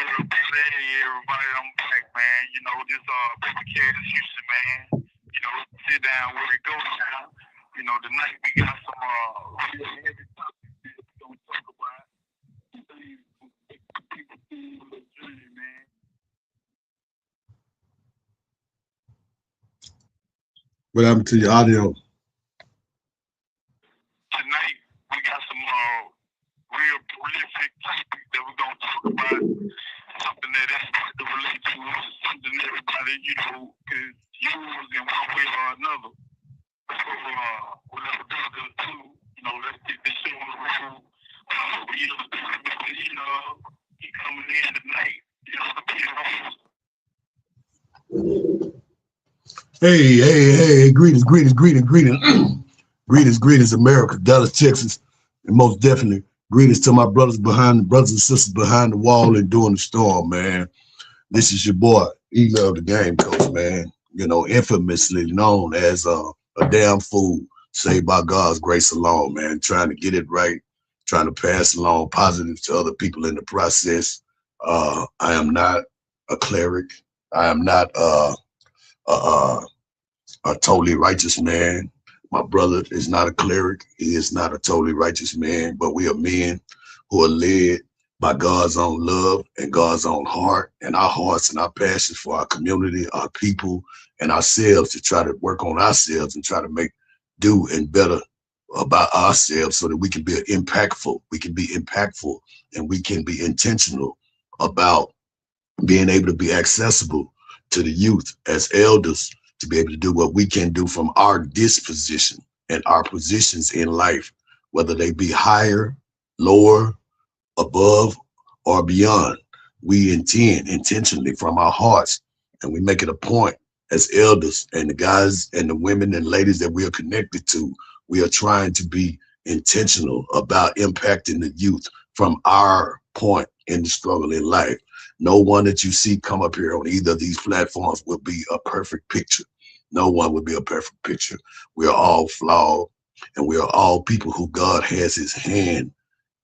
everybody, I'm back, man. You know, this Baby Cat is Houston, man. You know, sit down where it goes now. You know, tonight we got some real heavy topics that we gonna talk about. Things people feel the journey, man. What happened to your audio? Tonight we got some real prolific topics that we're gonna talk about. Something that everybody can relate to, something everybody, you know, could use in one way or another. So, without further ado, you know, let's get this show on the road. You know, he coming in tonight. You know, the Peter Holmes. Hey, greetings, greetings, America, Dallas, Texas, and most definitely greetings to my brothers and sisters behind the wall and during the storm, man. This is your boy, E-Love, the game coach, man. You know, infamously known as a damn fool, saved by God's grace alone, man. Trying to get it right, trying to pass along positive to other people in the process. I am not a cleric. I am not uh, a totally righteous man. My brother is not a cleric. He is not a totally righteous man, but we are men who are led by God's own love and God's own heart and our hearts and our passions for our community, our people, and ourselves to try to work on ourselves and try to make do and better about ourselves so that we can be impactful. We can be impactful and we can be intentional about being able to be accessible to the youth as elders to be able to do what we can do from our disposition and our positions in life, whether they be higher, lower, above, or beyond. We intend intentionally from our hearts, and we make it a point as elders and the guys and the women and ladies that we are connected to. We are trying to be intentional about impacting the youth from our point in the struggle in life. No one that you see come up here on either of these platforms will be a perfect picture. No one will be a perfect picture. We are all flawed, and we are all people who God has his hand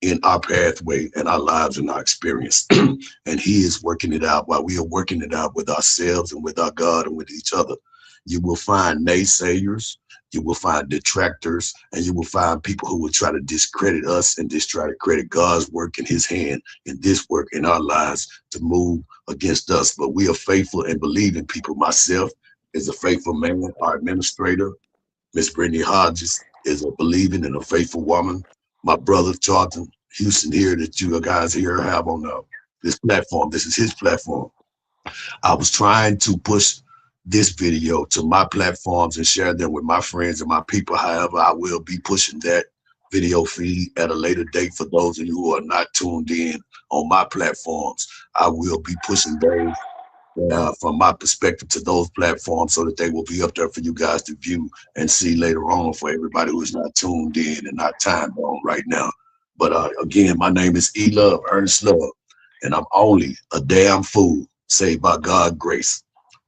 in our pathway and our lives and our experience. And he is working it out while we are working it out with ourselves and with our God and with each other. You will find naysayers, you will find detractors, and you will find people who will try to discredit us and just try to credit God's work in his hand in this work in our lives to move against us. But we are faithful and believing people. Myself is a faithful man, our administrator. Miss Brittany Hodges is a believing and a faithful woman. My brother Charlton Houston here that you guys here have on this platform. This is his platform. I was trying to push this video to my platforms and share them with my friends and my people. However, I will be pushing that video feed at a later date for those of you who are not tuned in on my platforms. I will be pushing those from my perspective to those platforms so that they will be up there for you guys to view and see later on for everybody who is not tuned in and not time bound right now. But again, my name is E-Love, Ernest Love, and I'm only a damn fool saved by God's grace,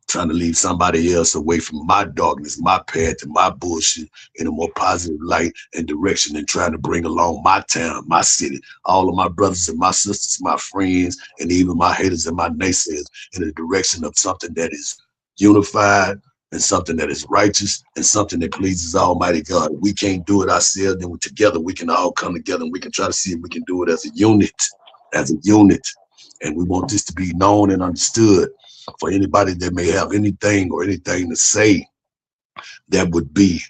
trying to lead somebody else away from my darkness, my path, and my bullshit in a more positive light and direction, and trying to bring along my town, my city, all of my brothers and my sisters, my friends, and even my haters and my naysayers in the direction of something that is unified and something that is righteous and something that pleases Almighty God. We can't do it ourselves, then together we can all come together and we can try to see if we can do it as a unit, as a unit. And we want this to be known and understood for anybody that may have anything or anything to say that would be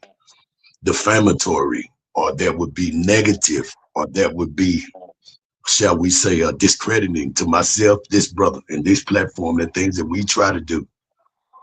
defamatory or that would be negative or that would be, shall we say, discrediting to myself, this brother, and this platform, the things that we try to do.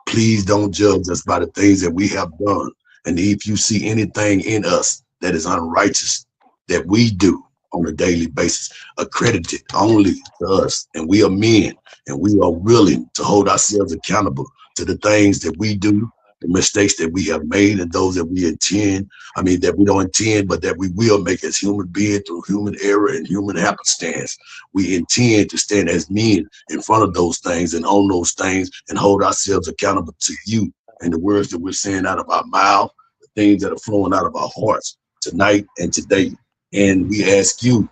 Please don't judge us by the things that we have done. And if you see anything in us that is unrighteous that we do on a daily basis, accredited only to us. And we are men and we are willing to hold ourselves accountable to the things that we do, the mistakes that we have made, and those that we intend. I mean, that we don't intend, but that we will make as human beings through human error and human happenstance. We intend to stand as men in front of those things and own those things and hold ourselves accountable to you and the words that we're saying out of our mouth, the things that are flowing out of our hearts tonight and today. And we ask you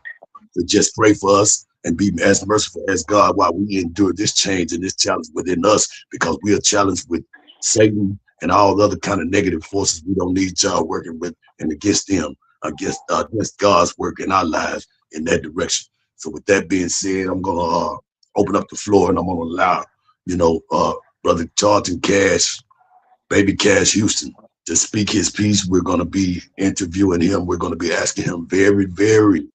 to just pray for us and be as merciful as God while we endure this change and this challenge within us, because we are challenged with Satan and all the other kind of negative forces we don't need y'all working with and against them, against God's work in our lives in that direction. So with that being said, I'm gonna open up the floor and I'm gonna allow, Brother Charlton Cash, Baby Cash Houston, to speak his piece. We're gonna be interviewing him. We're gonna be asking him very, very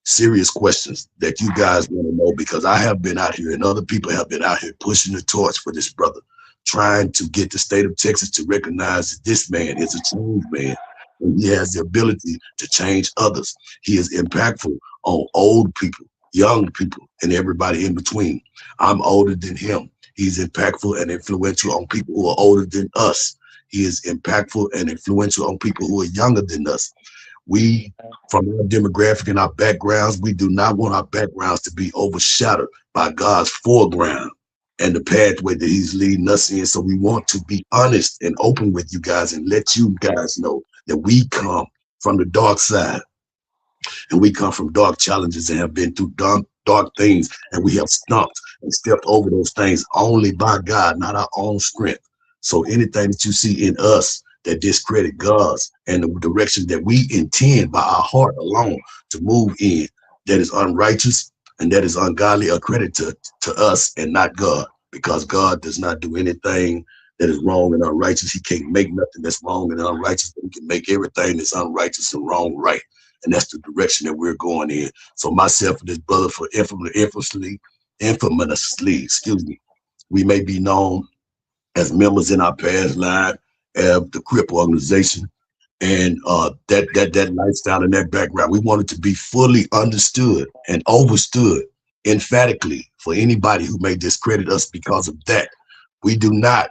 serious questions that you guys want to know, because I have been out here and other people have been out here pushing the torch for this brother, trying to get the state of Texas to recognize that this man is a change man and he has the ability to change others. He is impactful on old people, young people, and everybody in between. I'm older than him. He's impactful and influential on people who are older than us. He is impactful and influential on people who are younger than us. We, from our demographic and our backgrounds, we do not want our backgrounds to be overshadowed by God's foreground and the pathway that he's leading us in. So we want to be honest and open with you guys and let you guys know that we come from the dark side and we come from dark challenges and have been through dark things, and we have stumped and stepped over those things only by God, not our own strength. So anything that you see in us that discredit God's and the direction that we intend by our heart alone to move in, that is unrighteous and that is ungodly, a credit to us and not God, because God does not do anything that is wrong and unrighteous. He can't make nothing that's wrong and unrighteous, but he can make everything that's unrighteous and wrong right. And that's the direction that we're going in. So myself and this brother, for infamously, excuse me, we may be known as members in our past life of the Crip organization, and that lifestyle and that background. We want it to be fully understood and overstood emphatically for anybody who may discredit us because of that. We do not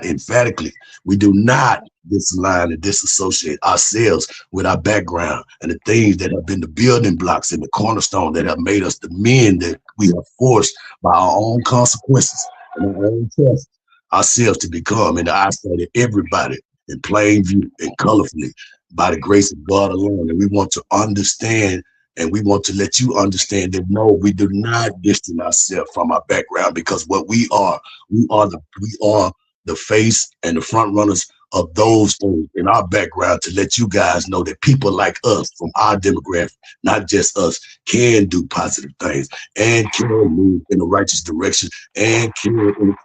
emphatically, we do not disalign and disassociate ourselves with our background and the things that have been the building blocks and the cornerstone that have made us the men that we have forced by our own consequences and our own choices ourselves to become in the eyesight of everybody in plain view and colorfully by the grace of God alone. And we want to understand and we want to let you understand that no, we do not distance ourselves from our background, because what we are the face and the front runners of those things in our background, to let you guys know that people like us from our demographic, not just us, can do positive things and can move in a righteous direction and can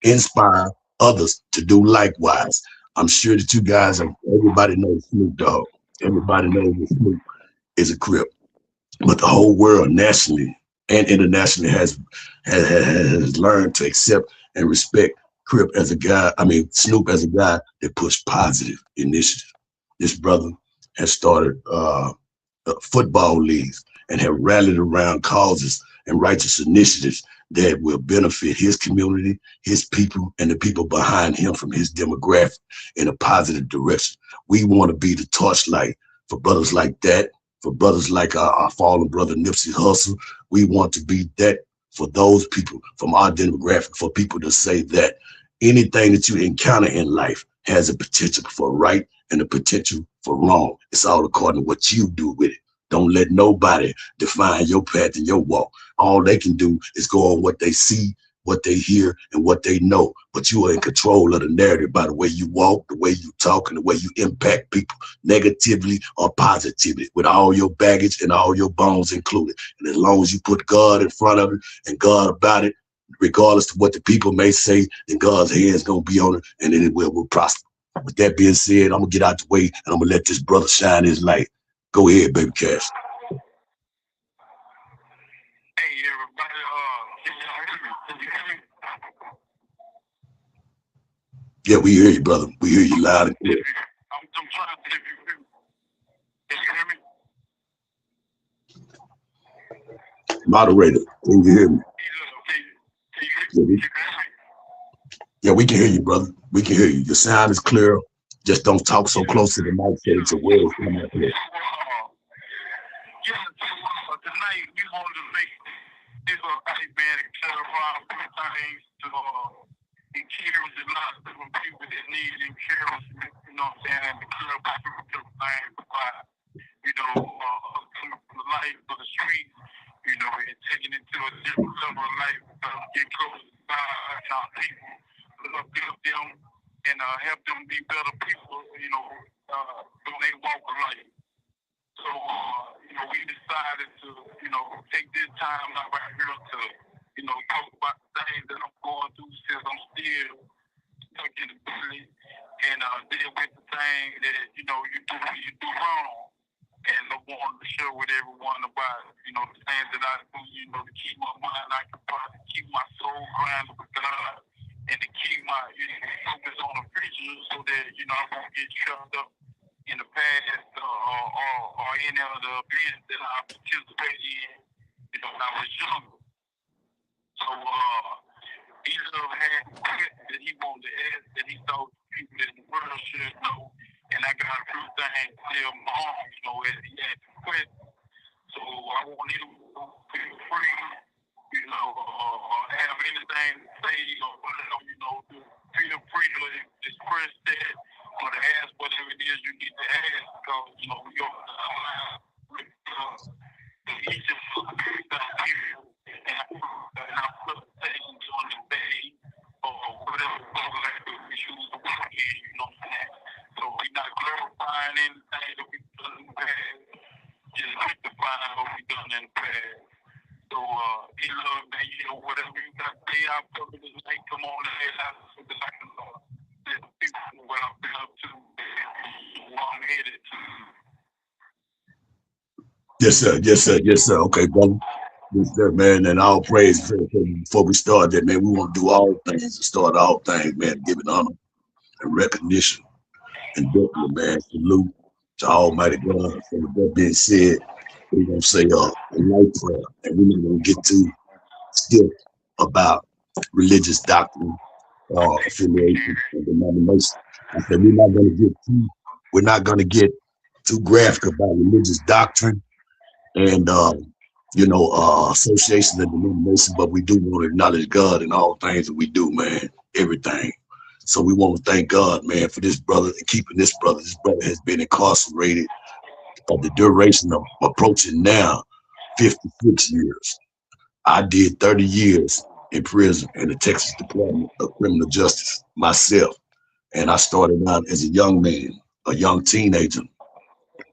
inspire others to do likewise. I'm sure that you guys, everybody knows Snoop Dogg. Everybody knows that Snoop is a Crip, but the whole world, nationally and internationally, has learned to accept and respect Crip as a guy. I mean, Snoop as a guy that pushed positive initiative. This brother has started football leagues and have rallied around causes and righteous initiatives that will benefit his community, his people, and the people behind him from his demographic in a positive direction. We want to be the torchlight for brothers like that, for brothers like our fallen brother Nipsey Hussle. We want to be that for those people from our demographic, for people to say that anything that you encounter in life has a potential for right and a potential for wrong. It's all according to what you do with it. Don't let nobody define your path and your walk. All they can do is go on what they see, what they hear, and what they know. But you are in control of the narrative by the way you walk, the way you talk, and the way you impact people negatively or positively, with all your baggage and all your bones included. And as long as you put God in front of it and God about it, regardless of what the people may say, then God's hand's gonna be on it, and then it will prosper. With that being said, I'm gonna get out the way and I'm gonna let this brother shine his light. Go ahead, Baby Cash. Hey, everybody, can y'all hear me? Can you hear me? Yeah, we hear you, brother. We hear you loud and clear. I'm trying to see if you hear me. Can you hear me? Moderator, can you hear me? Can you hear me? Yeah, we can hear you, brother. We can hear you. Your sound is clear. Just don't talk so close to the mic so that your words come out clear. Tonight we wanted to make this right, man, and clarify a few things to encourage a lot of different people that need encouragement, you know what I'm saying, and to clarify different things about, you know, the life of the streets, you know, and taking it to a different level of life, get close to God and our people, uplift them, and help them be better people, you know, when they walk of life. So, you know, we decided to, you know, take this time out right here to, you know, talk about the things that I'm going through since I'm still stuck in the village, and deal with the things that, you know, you do wrong. And I wanted to share with everyone about, you know, the things that I do, you know, to keep my mind occupied, to keep my soul grounded with God, and to keep my, you know, focus on the future so that, you know, I won't get trapped up in the past or any of the events that I participated in, you know, when I was younger. So, he had questions that he wanted to ask that he thought people in the world should know. And I got a few things to tell mom, you know, as he asked the question. So I want you to feel free, you know, or have anything to say or whatever, you know, feel free to express that or to ask whatever it is you need to ask, because, you know, we are with each of us people, and I put things on the day or whatever we choose to work in, you know what I'm saying? So we're not glorifying anything that we've done in the past, just rectifying what we've done in the past. So, he love that, you know, whatever you got to say out for this night, come on and let us so that I can let people know what I've been up to and where I'm headed to. Yes, sir. Yes, sir. Yes, sir. Okay, brother. Yes, sir, man. And all praise before we start that, man. We want to do all things and start all things, man. Giving honor and recognition and definitely, man. Salute to Almighty God. So with that being said, we're gonna say a light prayer, and we're not gonna get too stiff about religious doctrine or affiliation and denomination. I said we're not gonna get too graphic about religious doctrine and association and denomination, but we do want to acknowledge God in all things that we do, man. Everything. So we want to thank God, man, for this brother and keeping this brother. This brother has been incarcerated for the duration of approaching now 56 years. I did 30 years in prison in the Texas Department of Criminal Justice myself. And I started out as a young man, a young teenager,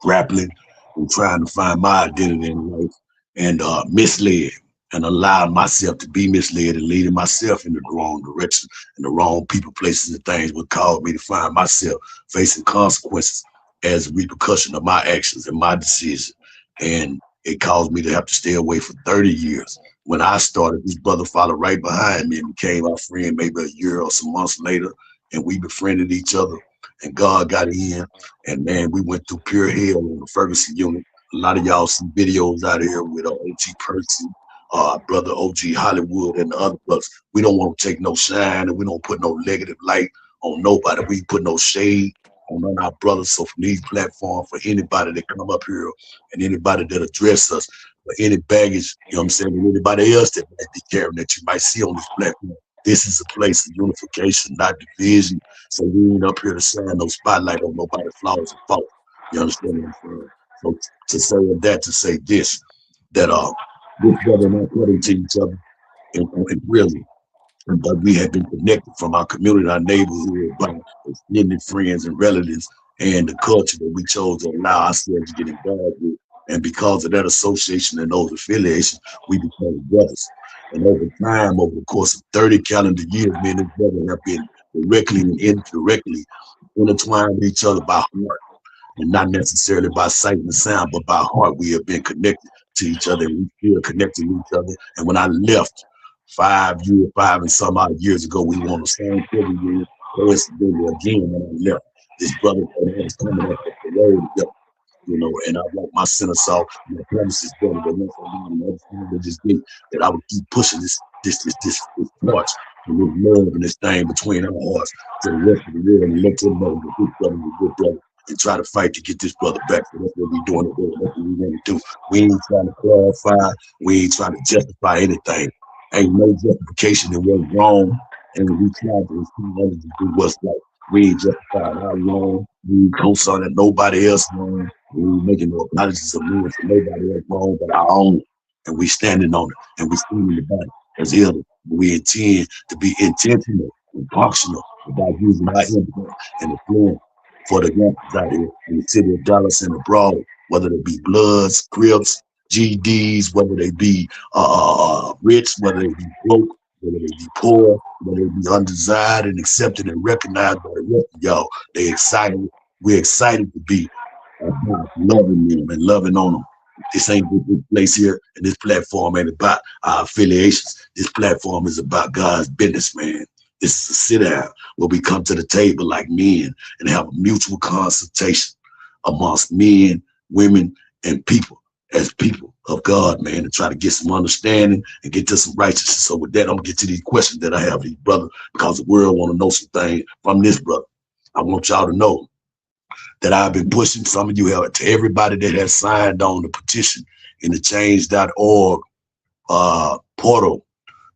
grappling and trying to find my identity in life, and misled and allowed myself to be misled and leading myself in the wrong direction and the wrong people, places, and things would cause me to find myself facing consequences as a repercussion of my actions and my decision. And it caused me to have to stay away for 30 years. When I started, this brother followed right behind me and became our friend maybe a year or some months later, and we befriended each other, and God got in. And man, we went through pure hell on the Ferguson unit. A lot of y'all see videos out here with OG Percy, brother OG Hollywood, and the other brothers. We don't want to take no shine, and we don't put no negative light on nobody. We put no shade on none of our brothers. So from these platforms, for anybody that come up here and anybody that address us, for any baggage, you know what I'm saying, and anybody else that might be carrying that you might see on this platform, this is a place of unification, not division. So we ain't up here to shine no spotlight on nobody's flaws and faults. You understand what I'm saying? So to say that, to say this, that this brother and I cut into each other in prison, but we have been connected from our community, our neighborhood, by extended friends and relatives, and the culture that we chose to allow ourselves to get involved with. And because of that association and those affiliations, we became brothers. And over time, over the course of 30 calendar years, me and this brother have been directly and indirectly intertwined with each other by heart, and not necessarily by sight and sound, but by heart. We have been connected to each other, and we feel connected to each other. And when I left 5 and some odd years ago, we were on the same prison. Coincidentally, again, when I left, this brother was coming up the road together, you know, and I walked my sentence off. My promises, brother, that once I understand that just did, that I would keep pushing this torch and this love and this thing between our hearts to the rest of the world, and let them know that this brother is a good brother, and try to fight to get this brother back. So that's what we're doing today. That's what we want to do. We ain't trying to clarify. We ain't trying to justify anything. Ain't no justification in what's wrong, and we try to do what's right. We ain't justifying our wrong. We ain't co-signing nobody else wrong. We ain't making no apologies or means for nobody else wrong but our own. and we standing on it, and we standing about it as elders. We intend to be intentional and functional about using our input and influence for the youngsters out here in the city of Dallas and abroad, whether they be Bloods, Crips, GDs, whether they be rich, whether they be broke, whether they be poor, whether they be undesired and accepted and recognized by the rest of y'all. They excited. We're excited to be loving them and loving on them. This ain't this place here, and this platform ain't about our affiliations. This platform is about God's business, man. This is a sit down where we come to the table like men and have a mutual consultation amongst men, women, and people as people of God, man, and try to get some understanding and get to some righteousness. So with that, I'm gonna get to these questions that I have for these brother, because the world want to know some things from this brother. I want y'all to know that I've been pushing. Some of you have, to everybody that has signed on the petition in the change.org portal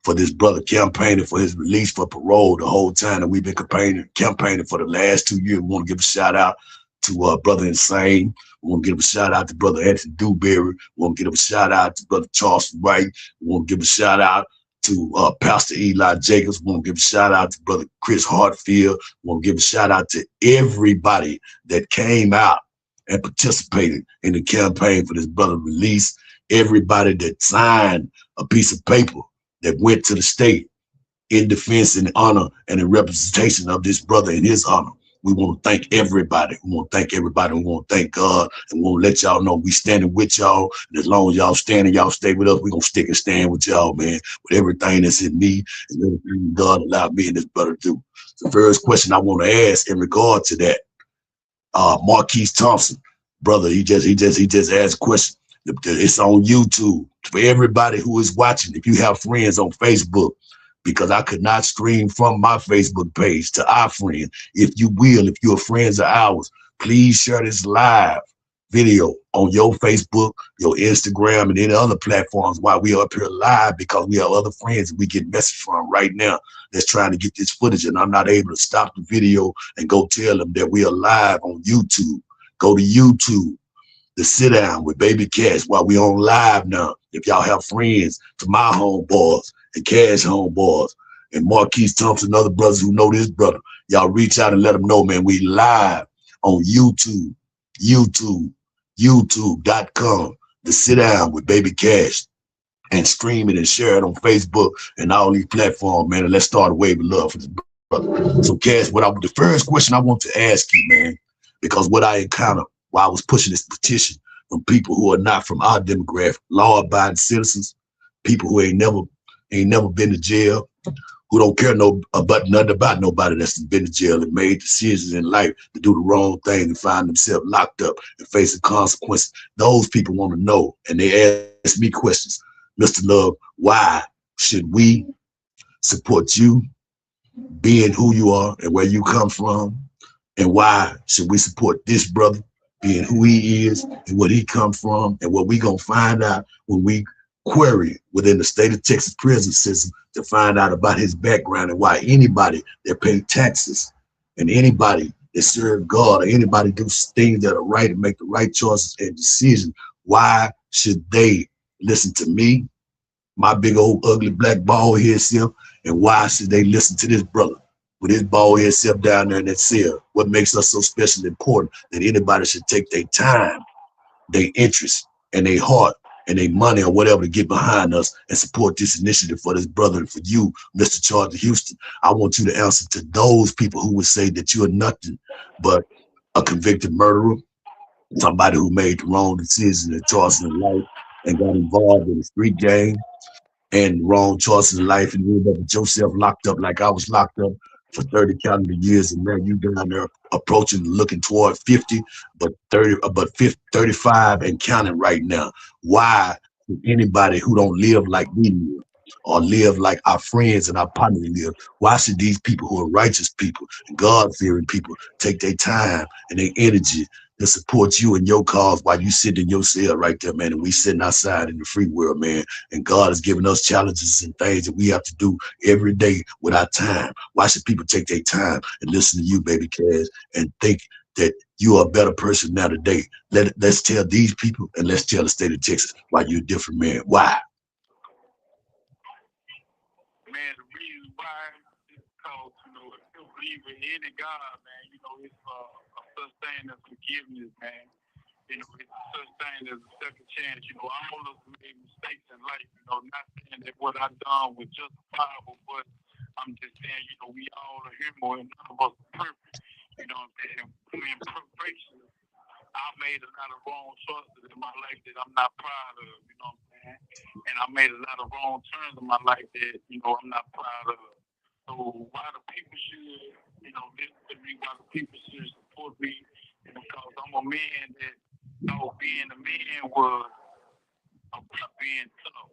for this brother campaigning for his release for parole the whole time that we've been campaigning for the last 2 years. We want to give a shout out to Brother Insane. We want to give a shout out to Brother Anthony Dewberry. We want to give a shout out to Brother Charles Wright. We want to give a shout out to Pastor Eli Jacobs. We want to give a shout out to Brother Chris Hartfield. We want to give a shout out to everybody that came out and participated in the campaign for this brother release. Everybody that signed a piece of paper that went to the state in defense and honor and in representation of this brother in his honor. We want to thank everybody. We want to thank everybody. We want to thank God, and we want to let y'all know we standing with y'all. And as long as y'all standing, y'all stay with us. We're going to stick and stand with y'all, man, with everything that's in me and everything God allowed me and this brother to do. The first question I want to ask in regard to that, Marquise Thompson, brother, he just asked a question. It's on YouTube for everybody who is watching. If you have friends on Facebook, because I could not stream from my Facebook page to our friend. If you will, if you're friends of ours, please share this live video on your Facebook, your Instagram, and any other platforms while we are up here live, because we have other friends that we get message from right now that's trying to get this footage, and I'm not able to stop the video and go tell them that we are live on YouTube. Go to YouTube, the sit down with Baby Cash while we on live now. If y'all have friends, to my homeboys and Cash homeboys and Marquise Thompson, other brothers who know this brother, y'all reach out and let them know, man, we live on YouTube, youtube.com, the sit down with Baby Cash, and stream it and share it on Facebook and all these platforms, man. And let's start a wave of love for this brother. So Cash, the first question I want to ask you, man, because what I encountered while I was pushing this petition from people who are not from our demographic, law-abiding citizens, people who ain't never been to jail, who don't care nothing about nobody that's been to jail and made decisions in life to do the wrong thing and find themselves locked up and facing consequences. Those people want to know, and they ask me questions. Mr. Love, why should we support you being who you are and where you come from? And why should we support this brother being who he is and what he come from, and what we gonna find out when we query within the state of Texas prison system to find out about his background, and why anybody that pay taxes and anybody that serve God or anybody do things that are right and make the right choices and decisions, why should they listen to me, my big old ugly black bald head self, and why should they listen to this brother with his bald head self down there in that cell? What makes us so special and important that anybody should take their time, their interest, and their heart, and their money or whatever to get behind us and support this initiative for this brother and for you, Mr. Charles Houston? I want you to answer to those people who would say that you are nothing but a convicted murderer, somebody who made the wrong decisions and choices in life and got involved in the street gang and wrong choices in life, and you ended up with yourself locked up like I was locked up for 30 calendar years, and now you down there approaching, looking toward 50, but 35 and counting right now. Why should anybody who don't live like we live or live like our friends and our partners live, why should these people who are righteous people and God-fearing people take their time and their energy to support you and your cause while you sit in your cell right there, man, and we sitting outside in the free world, man, and God has given us challenges and things that we have to do every day with our time? Why should people take their time and listen to you, Baby Cash, and think that you are a better person now today. Let's tell these people and let's tell the state of Texas why you're a different man. Why? Man, the reason why is because, if you believe in any God, man, it's a such thing as forgiveness, man. It's such thing as a second chance. All of us made mistakes in life, not saying that what I done was justifiable, but I'm just saying, we all are human and none of us are perfect. You know what I'm saying? We're imperfection. I made a lot of wrong choices in my life that I'm not proud of, you know what I'm saying? And I made a lot of wrong turns in my life that, I'm not proud of. So why the people should, listen to me, why the people should support me, because I'm a man that thought being a man was about being tough.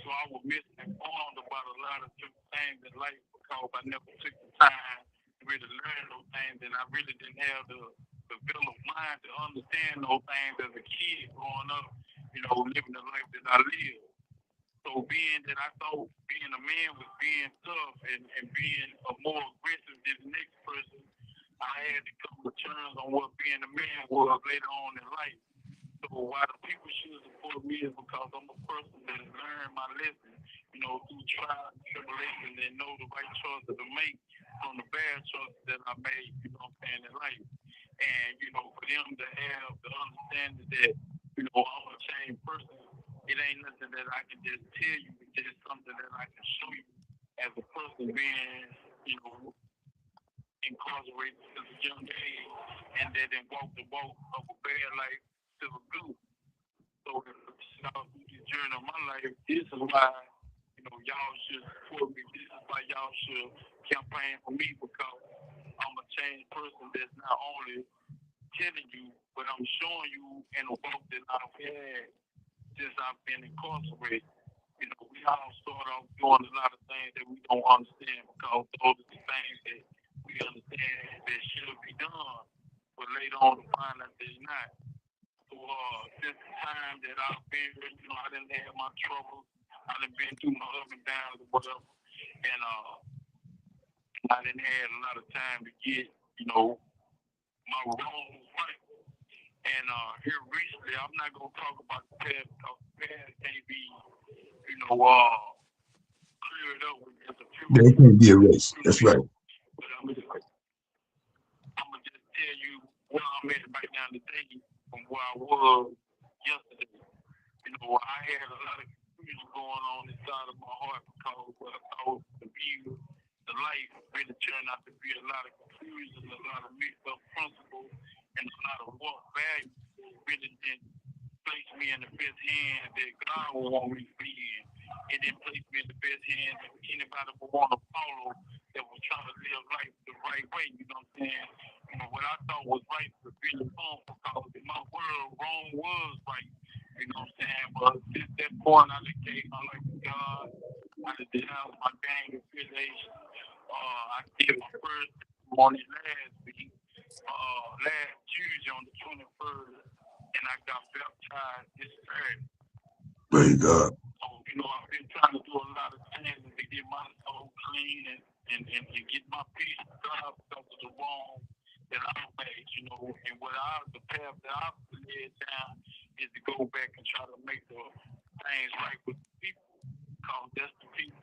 So I was misinformed about a lot of different things in life because I never took the time to really learn those things, and I really didn't have the developed mind to understand those things as a kid growing up, living the life that I lived. So being that I thought being a man was being tough and being a more aggressive than the next person, I had to come to terms on what being a man was later on in life. So why the people should support me is because I'm a person that learned my lesson, through trial and tribulation and know the right choices to make from the bad choices that I made, in life. And, for them to have the understanding that, I'm a changed person, it ain't nothing that I can just tell you, it's just something that I can show you as a person being, incarcerated since a young age and then walk the walk of a bad life to the good. So through this journey of my life, this is why, y'all should support me. This is why y'all should campaign for me because I'm a changed person that's not only telling you, but I'm showing you in a walk that I've had since I've been incarcerated. We all start off doing a lot of things that we don't understand because those are the things that we understand that should be done, but later on to find out they're not. So since the time that I've been here, I didn't have my troubles. I done been through my up and downs or whatever, and I didn't have a lot of time to get, my wrongs right. And here recently, I'm not gonna talk about the past because the past can't be, cleared up with just a few. They can't be erased. That's right. But I'm gonna just tell you where I'm at right now today from where I was yesterday. I had a lot of confusion going on inside of my heart because what I thought to be the life really turned out to be a lot of confusion, a lot of mixed up principles, and a lot of what value really didn't place me in the best hand that God would want me to be in. It didn't place me in the best hand that anybody would want to follow that was trying to live life the right way, you know what I'm saying? What I thought was right was really wrong because in my world, wrong was right. You know what I'm saying? But since that point, I just gave my life to God. I just denounced my gang affiliation. I did my first morning last week, last Tuesday on the 23rd, and I got baptized this Saturday. Praise God. So, I've been trying to do a lot of things to get my soul clean and get my peace with God because of the wrong that I made, and the path that I've led down is to go back and try to make the things right with the people. Because that's the people,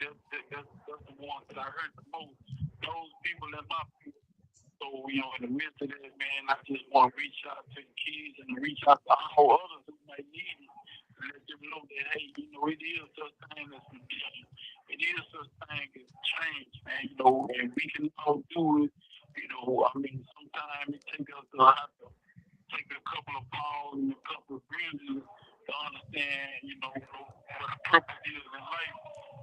that's the ones that I hurt the most. Those people in my people. So, in the midst of that, man, I just want to reach out to the kids and reach out to all others who might need it. Let them know that, hey, it is such thing as redemption. It is such thing as change, man, and we can all do it. Sometimes it takes us to have to take a couple of balls and a couple of bruises to understand, what the purpose is in life.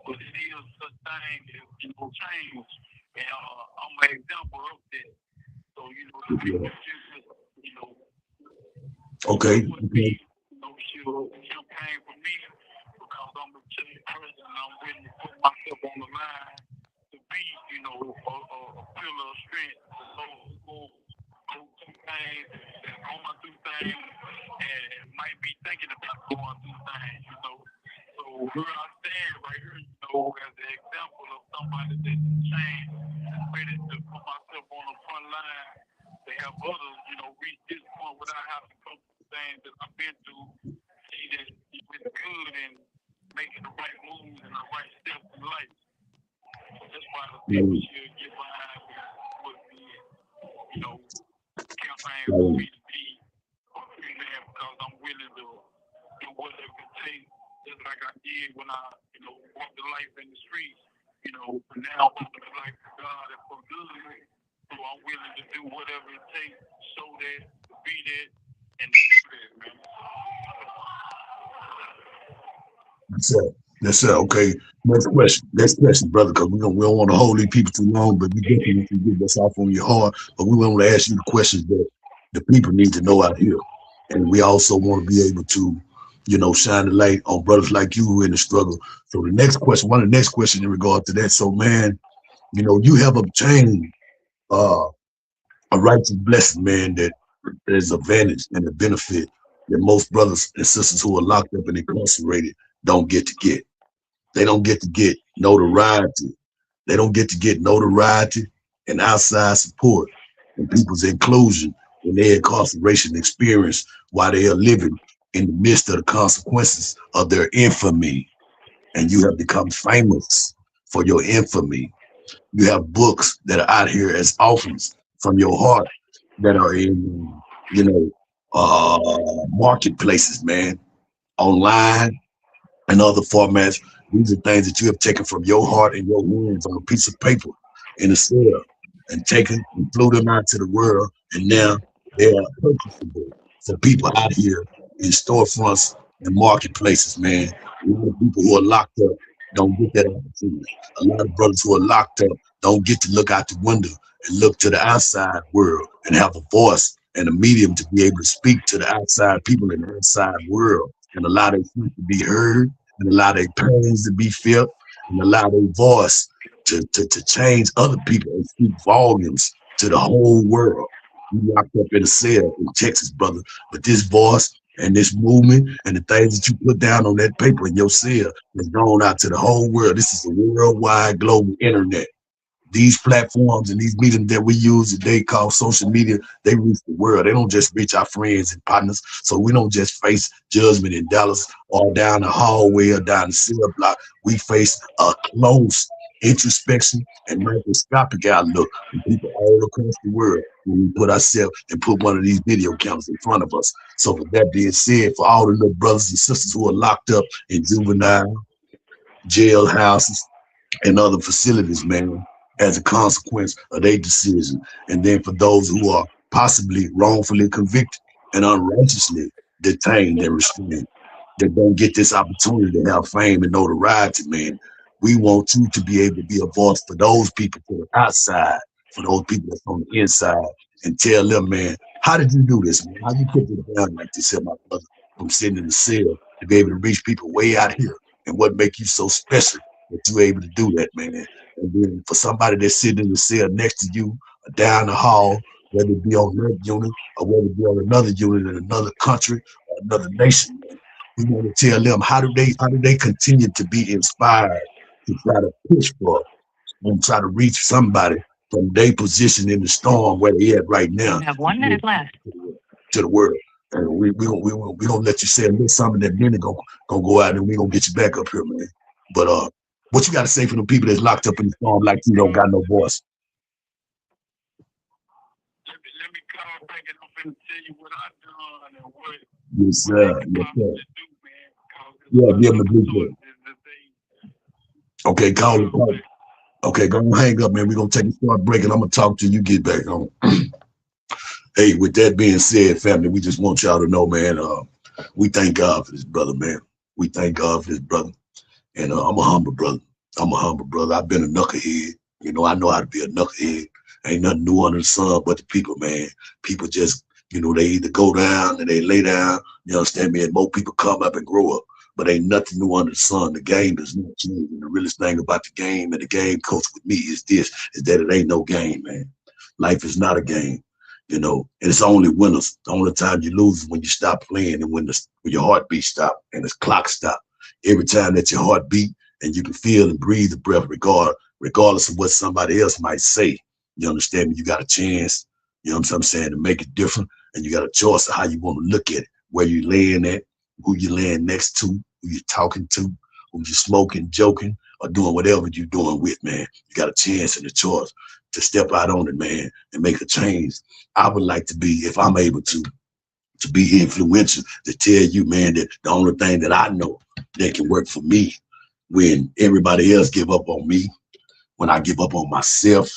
But it is such thing as, change. And I'm an example of that. So, the people just, Okay. be, she'll campaign for me because I'm a changed person and I'm willing to put myself on the line to be, a pillar of strength for those who go through things, that going through things, and might be thinking about going through things, So here I stand right here, as an example of somebody that's changed, ready to put myself on the front line to help others, reach this point without having to go through the things that I've been through. See that it's good and making the right moves and the right steps in life. That's why the people should get behind what the campaign for me to be a free man, because I'm willing to do whatever it takes, just like I did when I, walked the life in the streets. But now I'm walking the life of God and for good. So I'm willing to do whatever it takes to show that, to be that, and to do that, man. Yes, sir. Yes, sir. Okay. Next question. Next question, brother, because we don't want to hold these people too long, but we definitely want to get this off on your heart. But we want to ask you the questions that the people need to know out here. And we also want to be able to, shine the light on brothers like you who are in the struggle. So the next question, one of the next questions in regard to that. So, man, you have obtained uh, a righteous blessing, man, that there's advantage and a benefit that most brothers and sisters who are locked up and incarcerated don't get to get. They don't get to get notoriety. They don't get to get notoriety and outside support and people's inclusion in their incarceration experience while they are living in the midst of the consequences of their infamy. And you have become famous for your infamy. You have books that are out here as offerings from your heart that are in, marketplaces, man, online and other formats. These are things that you have taken from your heart and your hands on a piece of paper in a cell and taken and flew them out to the world. And now they are purchasable for people out here in storefronts and marketplaces, man. A lot of people who are locked up don't get that opportunity. A lot of brothers who are locked up don't get to look out the window and look to the outside world and have a voice and a medium to be able to speak to the outside people in the outside world and allow their feet to be heard and allow their pains to be felt and allow their voice to change other people and speak volumes to the whole world. You locked up in a cell in Texas, brother, but this voice and this movement and the things that you put down on that paper in your cell has gone out to the whole world. This is a worldwide global internet. These platforms and these mediums that we use today called social media, they reach the world. They don't just reach our friends and partners. So we don't just face judgment in Dallas or down the hallway or down the cell block. We face a close introspection and microscopic outlook from people all across the world when we put ourselves and put one of these video cameras in front of us. So with that being said, for all the little brothers and sisters who are locked up in juvenile jailhouses and other facilities, man, as a consequence of their decision. And then for those who are possibly wrongfully convicted and unrighteously detained and restrained, that don't get this opportunity to have fame and notoriety, man. We want you to be able to be a voice for those people to the outside, for those people that's on the inside, and tell them, man, how did you do this, man? How you put it down like this, my brother, from sitting in the cell to be able to reach people way out here? And what make you so special that you're able to do that, man? And then for somebody that's sitting in the cell next to you, or down the hall, whether it be on that unit or whether it be on another unit in another country or another nation, man, we want to tell them how do they continue to be inspired to try to push for and try to reach somebody from their position in the storm where they at right now. You have 1 minute left. To the world. And we gonna let you say a little something that then gonna go out and we gonna get you back up here, man. But what you gotta say for the people that's locked up in the storm like you don't got no voice? Let me call back and I'm finna tell you what I done and what Yes, sir. Yes, sir. do, man. Yeah, give them the blueprint. Okay, call him. Okay, go and hang up, man. We're gonna take a short break and I'm gonna talk till you get back on. Hey, with that being said, family, we just want y'all to know, man, we thank God for this brother, man. We thank God for this brother. And I'm a humble brother. I'm a humble brother. I've been a knucklehead. I know how to be a knucklehead. Ain't nothing new under the sun but the people, man. People just, they either go down and they lay down, you understand me? And more people come up and grow up. But ain't nothing new under the sun. The game does not change. And the realest thing about the game and the game coach with me is that it ain't no game, man. Life is not a game. And it's only winners. The only time you lose is when you stop playing and when your heartbeat stop and the clock stop. Every time that your heart beat and you can feel and breathe the breath regardless of what somebody else might say, you understand me? You got a chance You know what I'm saying? To make it different. And you got a choice of how you want to look at it, where you laying at, who you laying next to, who you talking to, who you smoking, joking, or doing whatever you doing with, man. You got a chance and a choice to step out on it, man, and make a change. I would like to be, if I'm able to be influential, to tell you, man, that the only thing that I know that can work for me when everybody else give up on me, when I give up on myself,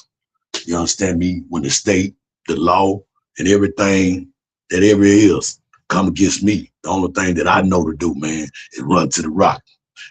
you understand me? When the state, the law, and everything that ever is come against me, the only thing that I know to do, man, is run to the rock.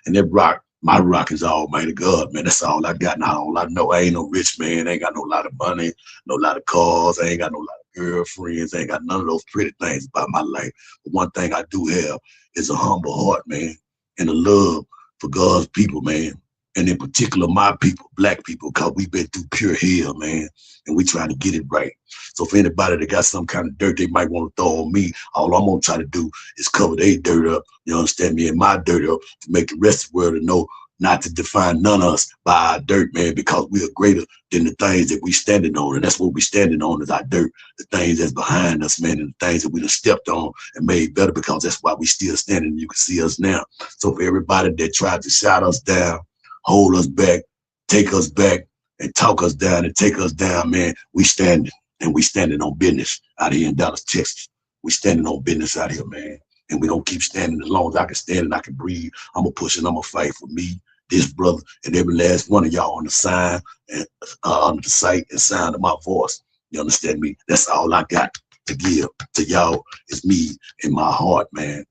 And that rock, my rock is Almighty God, man. That's all I got. Not all I know. I ain't no rich man. I ain't got no lot of money, no lot of cars. I ain't got no lot of girlfriends. I ain't got none of those pretty things about my life. But one thing I do have is a humble heart, man, and a love for God's people, man. And in particular, my people, black people, because we've been through pure hell, man, and we trying to get it right. So for anybody that got some kind of dirt they might want to throw on me, all I'm going to try to do is cover their dirt up, you understand me, and my dirt up to make the rest of the world to know not to define none of us by our dirt, man, because we are greater than the things that we standing on. And that's what we standing on is our dirt, the things that's behind us, man, and the things that we done stepped on and made better because that's why we still standing. You can see us now. So for everybody that tried to shout us down, hold us back, take us back, and talk us down and take us down, man, we standing. And we standing on business out here in Dallas, Texas. We standing on business out here, man. And we don't keep standing as long as I can stand and I can breathe. I'm going to push and I'm going to fight for me, this brother, and every last one of y'all on the sign and on the site and sound of my voice. You understand me? That's all I got to give to y'all is me and my heart, man.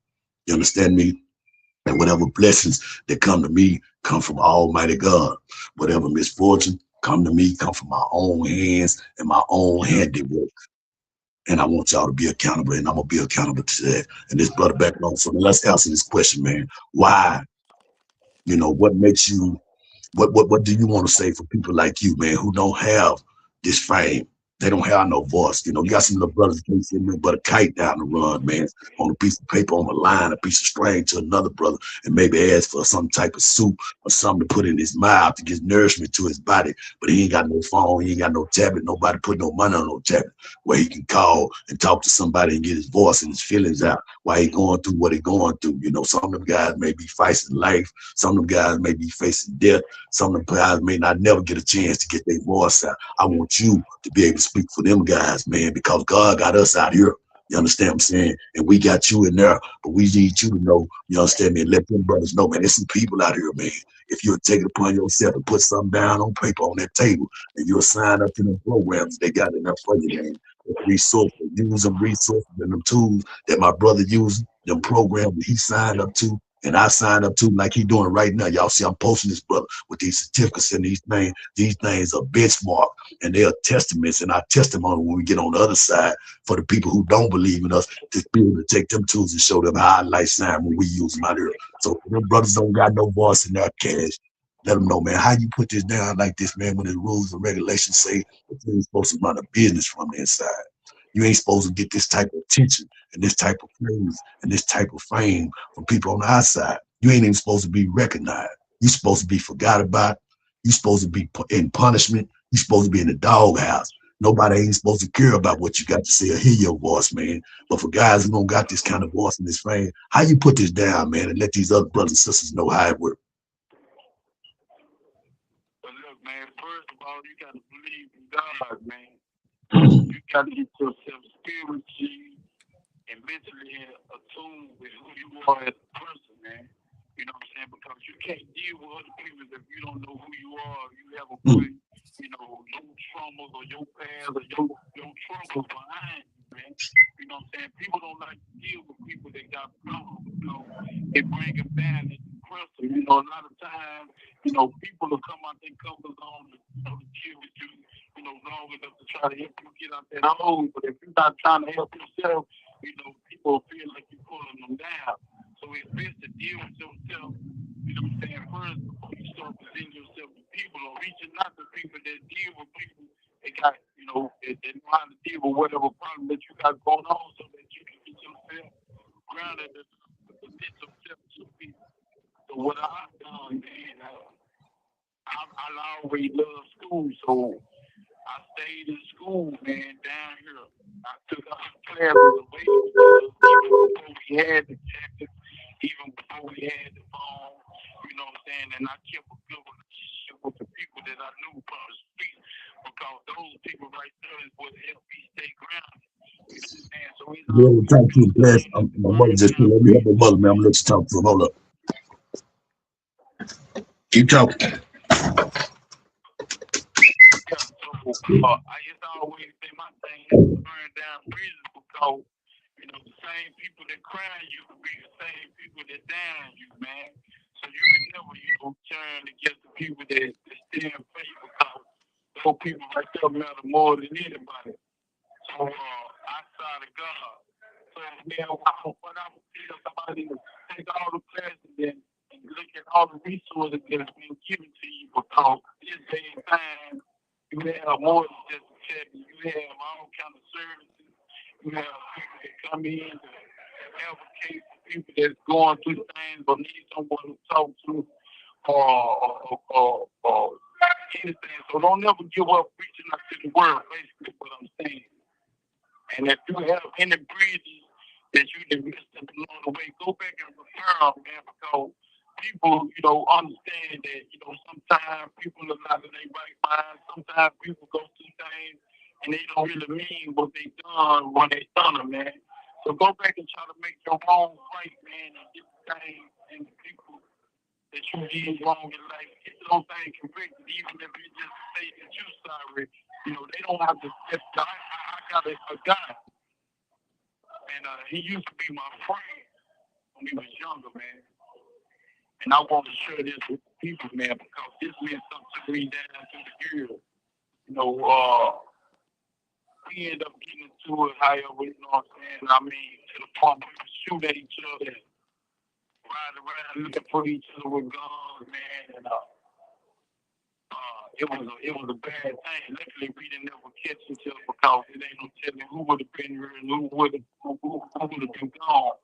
You understand me? And whatever blessings that come to me come from Almighty God. Whatever misfortune come to me come from my own hands and my own handiwork. And I want y'all to be accountable, and I'm gonna be accountable to that. And this brother back on. So let's answer this question, man. Why? What makes you what do you want to say for people like you, man, who don't have this fame? They don't have no voice. You got some little brothers that can't send me but a kite down the run, man, on a piece of paper, on a line, a piece of string to another brother, and maybe ask for some type of soup or something to put in his mouth to get nourishment to his body. But he ain't got no phone, he ain't got no tablet, nobody put no money on no tablet where he can call and talk to somebody and get his voice and his feelings out while he going through what he going through. Some of them guys may be facing life, some of them guys may be facing death. Some of them guys may not never get a chance to get their voice out. I want you to be able to speak for them guys, man, because God got us out here. You understand what I'm saying? And we got you in there, but we need you to know, you understand me, and let them brothers know, man, there's some people out here, man. If you'll take it upon yourself and put something down on paper on that table, and you'll sign up to them programs, they got enough for you, man. Resources, use them resources and them tools that my brother used, them programs that he signed up to, and I signed up to like he doing right now. Y'all see I'm posting this brother with these certificates and these things. These things are benchmark and they are testaments and our testimony when we get on the other side for the people who don't believe in us to be able to take them tools and show them how our light shine when we use them out here. So if them brothers don't got no voice in their cash, let them know, man, how you put this down like this, man, when the rules and regulations say that you're supposed to run a business from the inside. You ain't supposed to get this type of attention and this type of praise and this type of fame from people on the outside. You ain't even supposed to be recognized. You're supposed to be forgot about. You're supposed to be in punishment. You're supposed to be in the doghouse. Nobody ain't supposed to care about what you got to say or hear your voice, man. But for guys who don't got this kind of voice and this fame, how you put this down, man, and let these other brothers and sisters know how it works? But look, man, first of all, you got to believe in God, man. You got to get yourself spiritually and mentally attuned with who you are as a person, man. You know what I'm saying? Because you can't deal with other people if you don't know who you are. You have a put, your traumas or your past or your troubles behind you, man. You know what I'm saying? People don't like to deal with people that got problems. It bring them down and depress them. A lot of times, people will come out their comfort zone to deal with you, long enough to try to help you get out that hole. But if you're not trying to help yourself, people feel like you're pulling them down. So it's best to deal with yourself, first before you start presenting yourself to people or reaching out to people that deal with people that got, that know how to deal with whatever problem that you got going on so that you can get yourself grounded and present yourself to people. So what I've done, man, I always love school, so I stayed in school, man, down here. I took all the classes away because even before we had the tablets, even before we had the phone, you know what I'm saying? And I kept a good relationship with the people that I knew from the street because those people right there is what helped me stay grounded. You know what I'm saying? So it's Be able to always talk to been you, a bless. thing that My mother burned just down let me help my bridges. mother, man. I'm gonna let you talk to him. Hold up. Keep talking. Yeah, so I just always say my thing is to burn down bridges because the same people that cry you will be the same people that down you, man. So you can never, turn against the people that stand for you because those people right there matter more than anybody. So outside of God. So man, what I would tell somebody is take all the classes and look at all the resources that's been given to you because this day and time you have more than just a check. You have all kind of services. You have people that come in to advocate for people that's going through things but need someone to talk to or anything. So don't never give up reaching out to the world, basically what I'm saying. And if you have any bridges that you done missed up along the way, go back and repair them, man, because people, understand that, sometimes people are not in their right mind. Sometimes people go through things and they don't really mean what they done when they done them, man. So go back and try to make your wrong right, man, and get the things and the people that you did wrong in life, get those things corrected, even if it just say that you're sorry. They don't have to step. I got a guy, and he used to be my friend when he was younger, man. And I want to share this with people, man, because this meant something to me down through the years. We end up getting into it, however, you know what I'm saying? I mean, to the point where we shoot at each other and ride around looking for each other with guns, man. And it was a bad thing. Luckily, we didn't ever catch each other because it ain't no telling who would have been here and who would have been gone.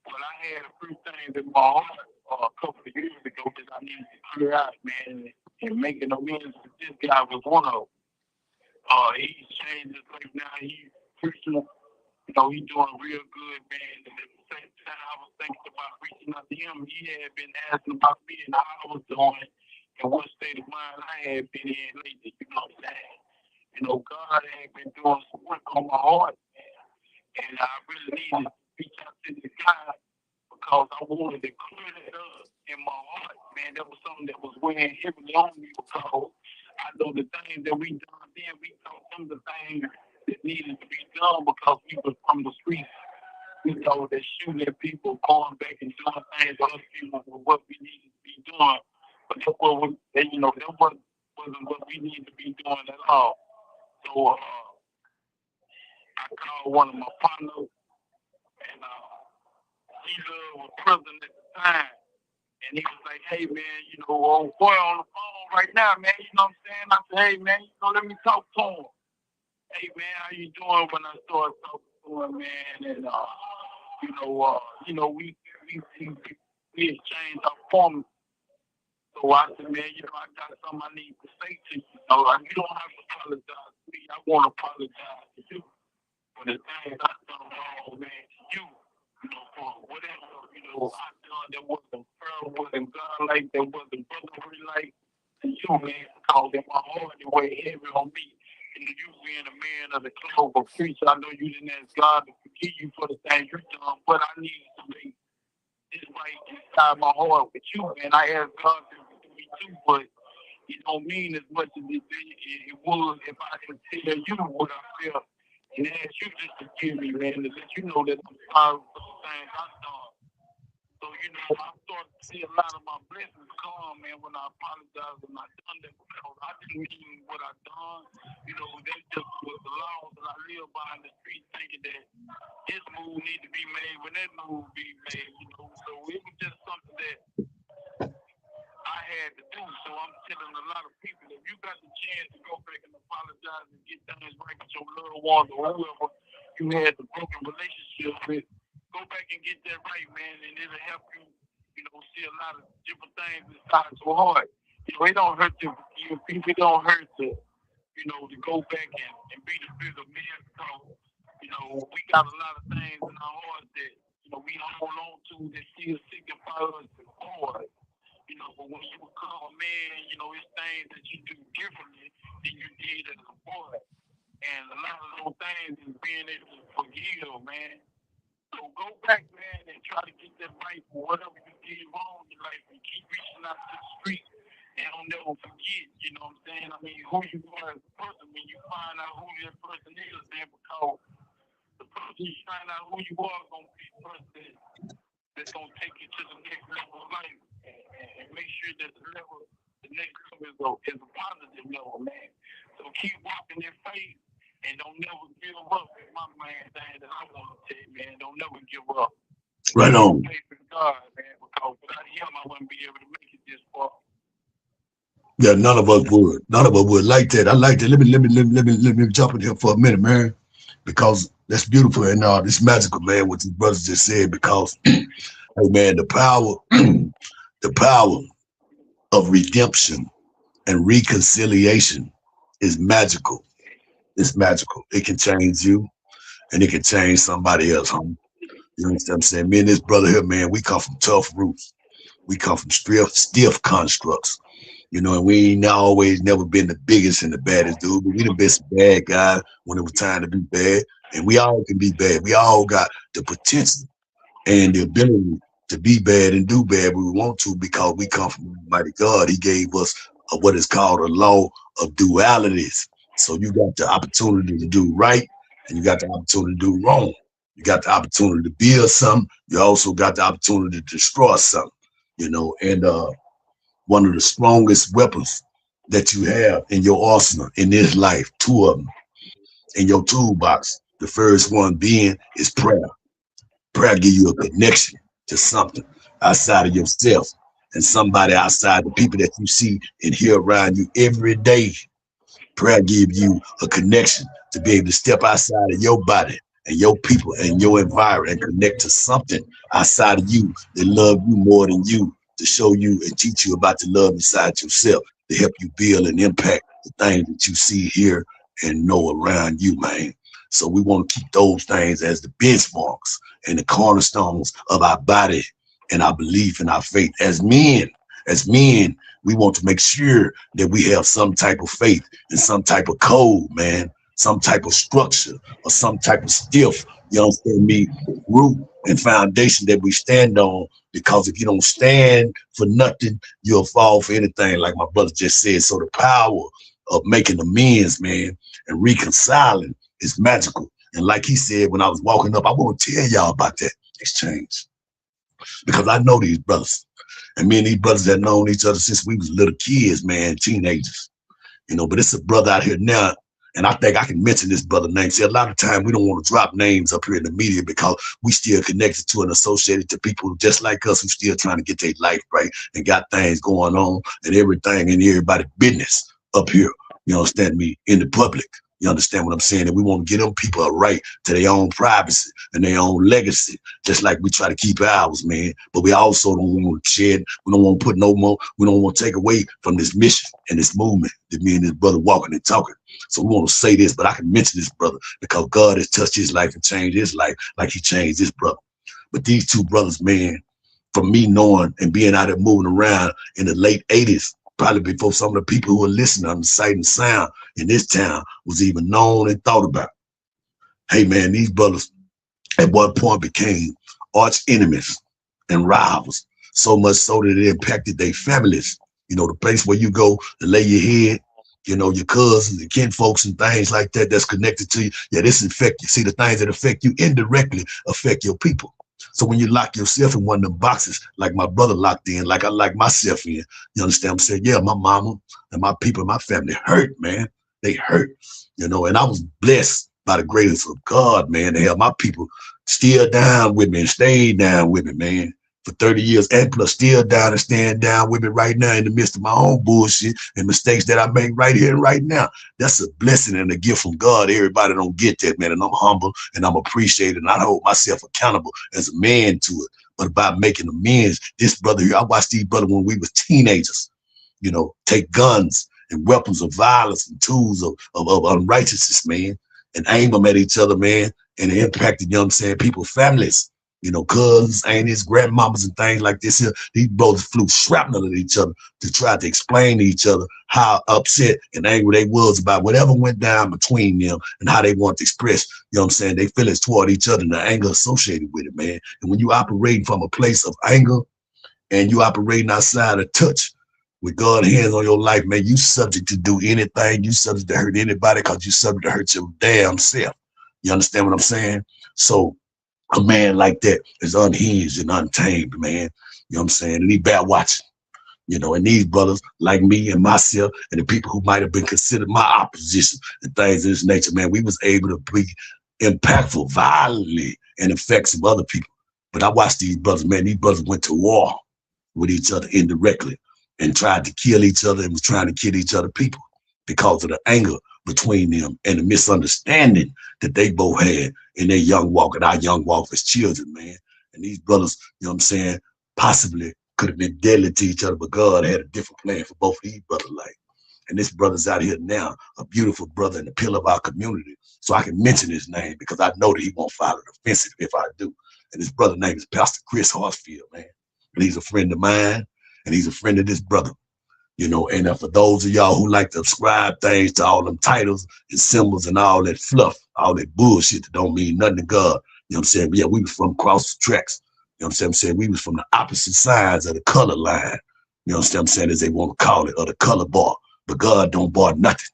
But I had a few things in my heart a couple of years ago that I needed to clear out, man, and making amends with this guy was one of them. He's changed his life now. He's Christian. He's doing real good, man. And at the same time, I was thinking about reaching out to him. He had been asking about me and how I was doing and what state of mind I had been in lately. You know what I'm saying? God had been doing some work on my heart, man. And I really needed to reach out to this guy because I wanted to clear that up in my heart, man. That was something that was weighing heavily on me because I know the things that we done then, we thought some of the things that needed to be done because we was from the streets. We thought that shooting at people, going back and doing things to other people was what we needed to be doing. But that wasn't what we needed to be doing at all. So I called one of my partners, and he was president at the time. And he was like, hey, man, old boy on the phone right now, man. You know what I'm saying? I said, hey, man, let me talk to him. Hey, man, how you doing? When I started talking to him, man, and, we exchanged our forms. So I said, man, I got something I need to say to you. Like, you don't have to apologize to me. I want to apologize to you for the things I done wrong, man, to you. For whatever, I done that wasn't fair, wasn't God-like, that wasn't brotherly-like to you, man, because in my heart it weighed heavy on me. And you being a man of the club of preacher, I know you didn't ask God to forgive you for the things you done, but I need to make this right inside my heart with you, man. I asked God to forgive me too, but it don't mean as much as it would if I can tell you what I felt and ask you just to forgive me, man, to let you know that I'm sorry for the things I've done. So, I started to see a lot of my blessings come, man, when I apologize and I done that because I didn't mean what I done. That just was the laws that I live by in the street thinking that this move need to be made when that move be made, So it was just something that I had to do. So I'm telling a lot of people, if you got the chance to go back and apologize and get things right with your loved ones or whoever you had the broken relationship with, go back and get that right, man, and it'll help you, see a lot of different things inside your heart. It don't hurt to forgive people. It don't hurt to to go back and be the bigger men. So, we got a lot of things in our hearts that, we hold on to that still signify us as boys. But when you become a man, it's things that you do differently than you did as a boy. And a lot of those things is being able to forgive, man. So go back, man, and try to get that right for whatever you did wrong in life and keep reaching out to the street and don't never forget, you know what I'm saying? I mean, who you are as a person when you find out who that person is, man, because the person you find out who you are going to be the person that's going to take you to the next level of life and make sure that the next level is a positive level, man. So keep walking in faith. And don't never give up. It's my main thing that I want to tell you, man. Don't never give up. Right on. Faith in God, man, because without him, I wouldn't be able to make it this far. Yeah, none of us would. None of us would like that. I like that. Let me jump in here for a minute, man, because that's beautiful and it's magical, man. What these brothers just said. Because, hey, man, the power of redemption and reconciliation is magical. It's magical. It can change you and it can change somebody else, homie. You understand what I'm saying? Me and this brother here, man, we come from tough roots. We come from stiff constructs, and we ain't always never been the biggest and the baddest dude, but we the best bad guy when it was time to be bad. And we all can be bad. We all got the potential and the ability to be bad and do bad when we want to, because we come from Almighty God. He gave us what is called a law of dualities. So you got the opportunity to do right, and you got the opportunity to do wrong. You got the opportunity to build something. You also got the opportunity to destroy something, and one of the strongest weapons that you have in your arsenal in this life, two of them in your toolbox. The first one being is prayer. Prayer give you a connection to something outside of yourself and somebody outside the people that you see and hear around you every day. Prayer gives you a connection to be able to step outside of your body and your people and your environment and connect to something outside of you that love you more than you, to show you and teach you about the love inside yourself, to help you build and impact the things that you see, hear, and know around you, man. So we want to keep those things as the benchmarks and the cornerstones of our body and our belief and our faith. As men, we want to make sure that we have some type of faith and some type of code, man, some type of structure or some type of stiff, you understand me, root and foundation that we stand on. Because if you don't stand for nothing, you'll fall for anything, like my brother just said. So the power of making amends, man, and reconciling is magical. And like he said, when I was walking up, I want to tell y'all about that exchange, because I know these brothers. And me and these brothers have known each other since we was little kids, man, teenagers. But it's a brother out here now, and I think I can mention this brother name. See, a lot of time we don't want to drop names up here in the media because we still connected to and associated to people just like us who still trying to get their life right and got things going on and everything in everybody's business up here. You understand me? In the public. You understand what I'm saying? And we want to give them people a right to their own privacy and their own legacy, just like we try to keep ours, man. But we also don't want to shed, we don't want to put no more, we don't want to take away from this mission and this movement that me and this brother walking and talking. So we want to say this, but I can mention this brother because God has touched his life and changed his life like he changed his brother. But these two brothers, man, from me knowing and being out there moving around in the late 80s, probably before some of the people who were listening on the sight and sound in this town was even known and thought about. Hey, man, these brothers at one point became arch enemies and rivals, so much so that it impacted their families. The place where you go to lay your head, your cousins and kin folks and things like that that's connected to you. Yeah, this affect you. See, the things that affect you indirectly affect your people. So when you lock yourself in one of them boxes, like my brother locked in, like I lock myself in, you understand what I'm saying? Yeah, my mama and my people, my family hurt, man. They hurt, and I was blessed by the grace of God, man, to have my people still down with me and stayed down with me, man, for 30 years, and plus still down and staying down with me right now in the midst of my own bullshit and mistakes that I make right here and right now. That's a blessing and a gift from God. Everybody don't get that, man, and I'm humble and I'm appreciated, and I hold myself accountable as a man to it. But about making amends, this brother here, I watched these brothers when we was teenagers, take guns and weapons of violence and tools of unrighteousness, man, and aim them at each other, man, and it impacted, you know what I'm saying, people's families, you know, cousins, aunties, grandmamas, and things like this here. These brothers flew shrapnel at each other to try to explain to each other how upset and angry they was about whatever went down between them and how they want to express, you know what I'm saying, they feelings toward each other and the anger associated with it, man. And when you operating from a place of anger and you operating outside of touch with God's hands on your life, man, you subject to do anything. You subject to hurt anybody because you subject to hurt your damn self. You understand what I'm saying? So a man like that is unhinged and untamed, man. You know what I'm saying? And he bad watching. You know, and these brothers like me and myself and the people who might have been considered my opposition and things of this nature, man, we was able to be impactful violently and affect some other people. But I watched these brothers, man, these brothers went to war with each other indirectly and tried to kill each other and was trying to kill each other people because of the anger between them and the misunderstanding that they both had in their young walk and our young walk as children, man. And these brothers, you know what I'm saying, possibly could have been deadly to each other, but God had a different plan for both of these brothers' life. And this brother's out here now, a beautiful brother and a pillar of our community. So I can mention his name because I know that he won't find it offensive if I do. And his brother's name is Pastor Chris Hartsfield, man. And he's a friend of mine, and he's a friend of this brother. You know, and for those of y'all who like to ascribe things to all them titles and symbols and all that fluff, all that bullshit that don't mean nothing to God, you know what I'm saying? Yeah, we was from across the tracks. You know what I'm saying? We was from the opposite sides of the color line. You know what I'm saying? As they want to call it, or the color bar. But God don't bar nothing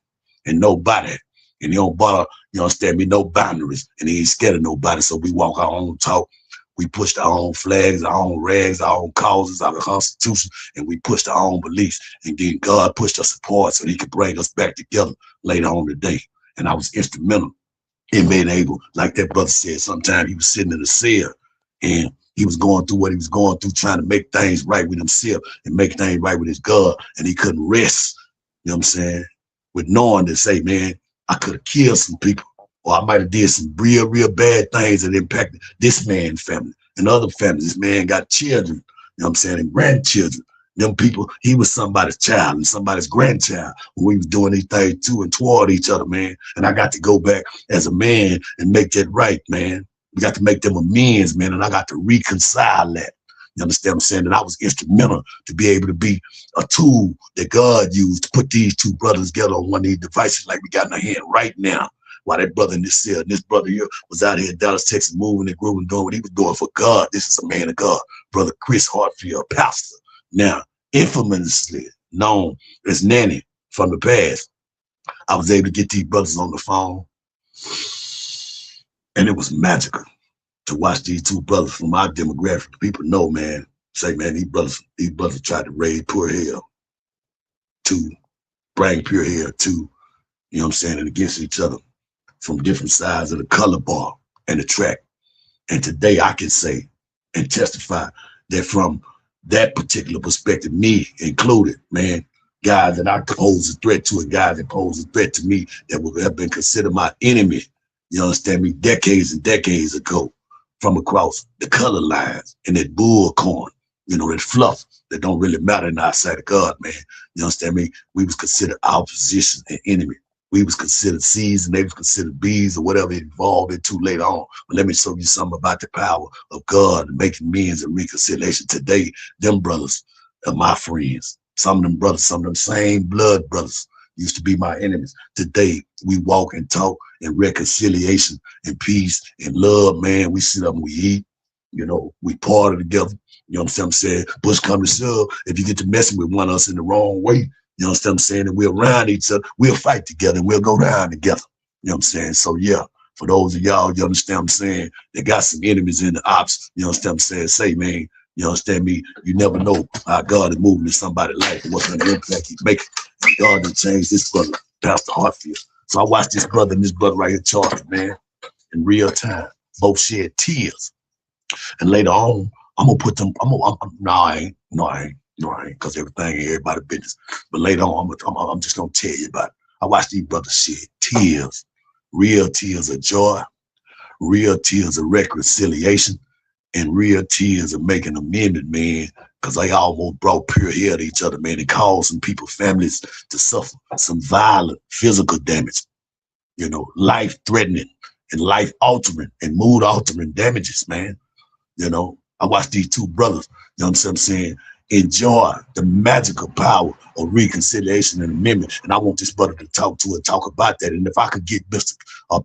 and nobody. And he don't bar, you understand me, no boundaries. And he ain't scared of nobody. So we walk our own talk. We pushed our own flags, our own rags, our own causes, our constitution, and we pushed our own beliefs. And then God pushed us apart so he could bring us back together later on today. And I was instrumental in being able, like that brother said, sometimes he was sitting in a cell and he was going through what he was going through, trying to make things right with himself and make things right with his God. And he couldn't rest, you know what I'm saying, with knowing to say, man, I could have killed some people. Or I might have did some real, real bad things that impacted this man's family and other families. This man got children, you know what I'm saying, and grandchildren. Them people, he was somebody's child and somebody's grandchild when we was doing these things to and toward each other, man. And I got to go back as a man and make that right, man. We got to make them amends, man, and I got to reconcile that. You understand what I'm saying? And I was instrumental to be able to be a tool that God used to put these two brothers together on one of these devices like we got in our hand right now. While that brother in this cell, and this brother here was out here in Dallas, Texas, moving and grooving, doing what he was doing for God. This is a man of God, Brother Chris Hartsfield, pastor. Now, infamously known as Nanny from the past, I was able to get these brothers on the phone, and it was magical to watch these two brothers from our demographic. People know, man, say, man, these brothers tried to raise pure hell to bring pure hell to, you know what I'm saying, and against each other from different sides of the color bar and the track. And today I can say and testify that from that particular perspective, me included, man, guys that I pose a threat to and guys that pose a threat to me that would have been considered my enemy, you understand me, decades and decades ago, from across the color lines and that bull corn, you know, that fluff that don't really matter in the outside of God, man. You understand me? We was considered opposition and enemy. We was considered C's and they was considered B's or whatever it evolved into later on. But let me show you something about the power of God and making amends and reconciliation. Today, them brothers are my friends. Some of them brothers, some of them same blood brothers used to be my enemies. Today, we walk and talk in reconciliation and peace and love, man. We sit up and we eat, you know, we party together. You know what I'm saying? Push come to shove. If you get to messing with one of us in the wrong way, you know what I'm saying? And we'll round each other, we'll fight together and we'll go down together. You know what I'm saying? So yeah, for those of y'all, you understand what I'm saying, they got some enemies in the ops, you know what I'm saying? Say, man, you understand me? You never know how God is moving in somebody's life and what kind of impact he's making. And God done changed this brother, Pastor Hartsfield. So I watched this brother and this brother right here charged, man, in real time. Both shed tears. And later on, I'm gonna put them, no, I ain't, because everything ain't everybody's business. But later on, I'm just gonna tell you about it. I watched these brothers shed tears, real tears of joy, real tears of reconciliation, and real tears of making amendment, man. because they almost brought pure hell to each other, man. It caused some people, families to suffer some violent physical damage, life threatening and life altering and mood altering damages, man. I watched these two brothers, you know what I'm saying, enjoy the magical power of reconciliation and amendment. And I want this brother to talk about that. And if I could get Mr.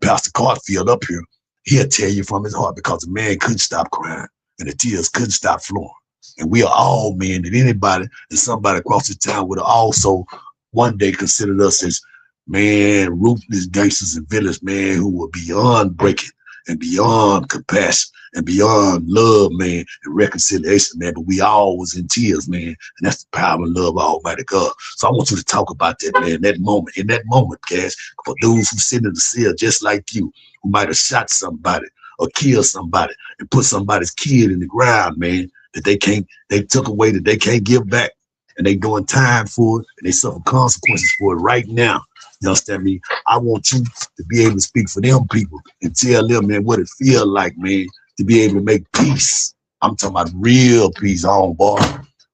Pastor Cartfield up here, he'll tell you from his heart, because the man couldn't stop crying and the tears couldn't stop flowing. And we are all men, that anybody and somebody across the town would have also one day considered us as, man, ruthless gangsters and villains, man, who were beyond breaking and beyond compassion and beyond love, man, and reconciliation, man. But we all was in tears, man. And that's the power and love of Almighty God. So I want you to talk about that, man, in that moment, Cash, for those who sit in the cell just like you, who might have shot somebody or killed somebody and put somebody's kid in the ground, man, that they took away, that they can't give back. And they doing time for it, and they suffer consequences for it right now. You understand me? I want you to be able to speak for them people and tell them, man, what it feel like, man, to be able to make peace. I'm talking about real peace on board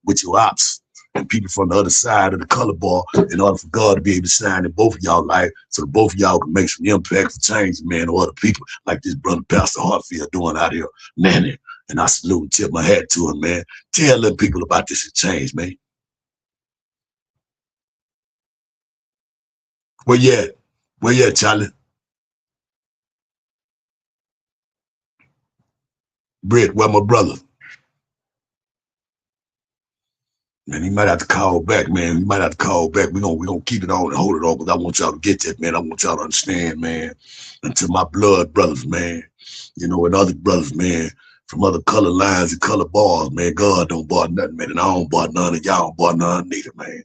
with your ops and people from the other side of the color bar, in order for God to be able to shine in both of y'all life, so that both of y'all can make some impact for change, man, or other people like this brother Pastor Hartfield doing out here, man. And I salute and tip my hat to him, man. Tell them people about this change, man. Where you at? Where you at, Charlie? Britt, where my brother? Man, he might have to call back, man. He might have to call back. We gonna keep it on and hold it on, because I want y'all to get that, man. I want y'all to understand, man. And to my blood brothers, man, and other brothers, man, from other color lines and color bars, man. God don't bar nothing, man. And I don't bar none, and y'all don't bar none neither, man.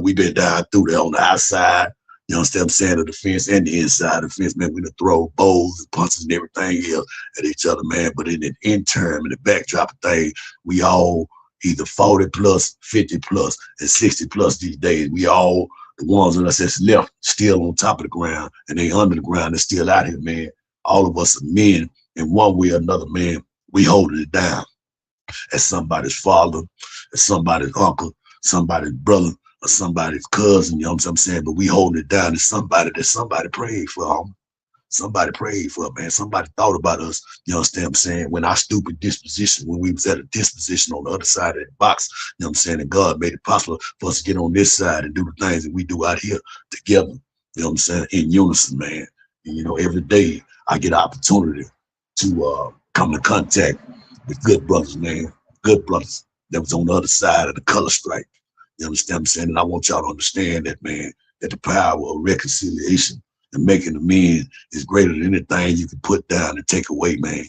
We been down through there on the outside, you understand what I'm saying, of the fence and the inside of the fence, man. We done throw bowls and punches and everything else at each other, man. But in the interim, in the backdrop of things, we all either 40 plus, 50 plus, and 60 plus these days. We all, the ones that that's left, still on top of the ground, and they under the ground, they're still out here, man. All of us are men in one way or another, man. We holding it down as somebody's father, as somebody's uncle, somebody's brother, or somebody's cousin, you know what I'm saying? But we holding it down as somebody that somebody prayed for, somebody prayed for, man. Somebody thought about us, you understand what I'm saying? When our stupid disposition, when we was at a disposition on the other side of that box, you know what I'm saying? And God made it possible for us to get on this side and do the things that we do out here together, you know what I'm saying? In unison, man. And, every day I get an opportunity to come in contact with good brothers, man. Good brothers that was on the other side of the color stripe. You understand what I'm saying? And I want y'all to understand that, man, that the power of reconciliation and making amends is greater than anything you can put down and take away, man.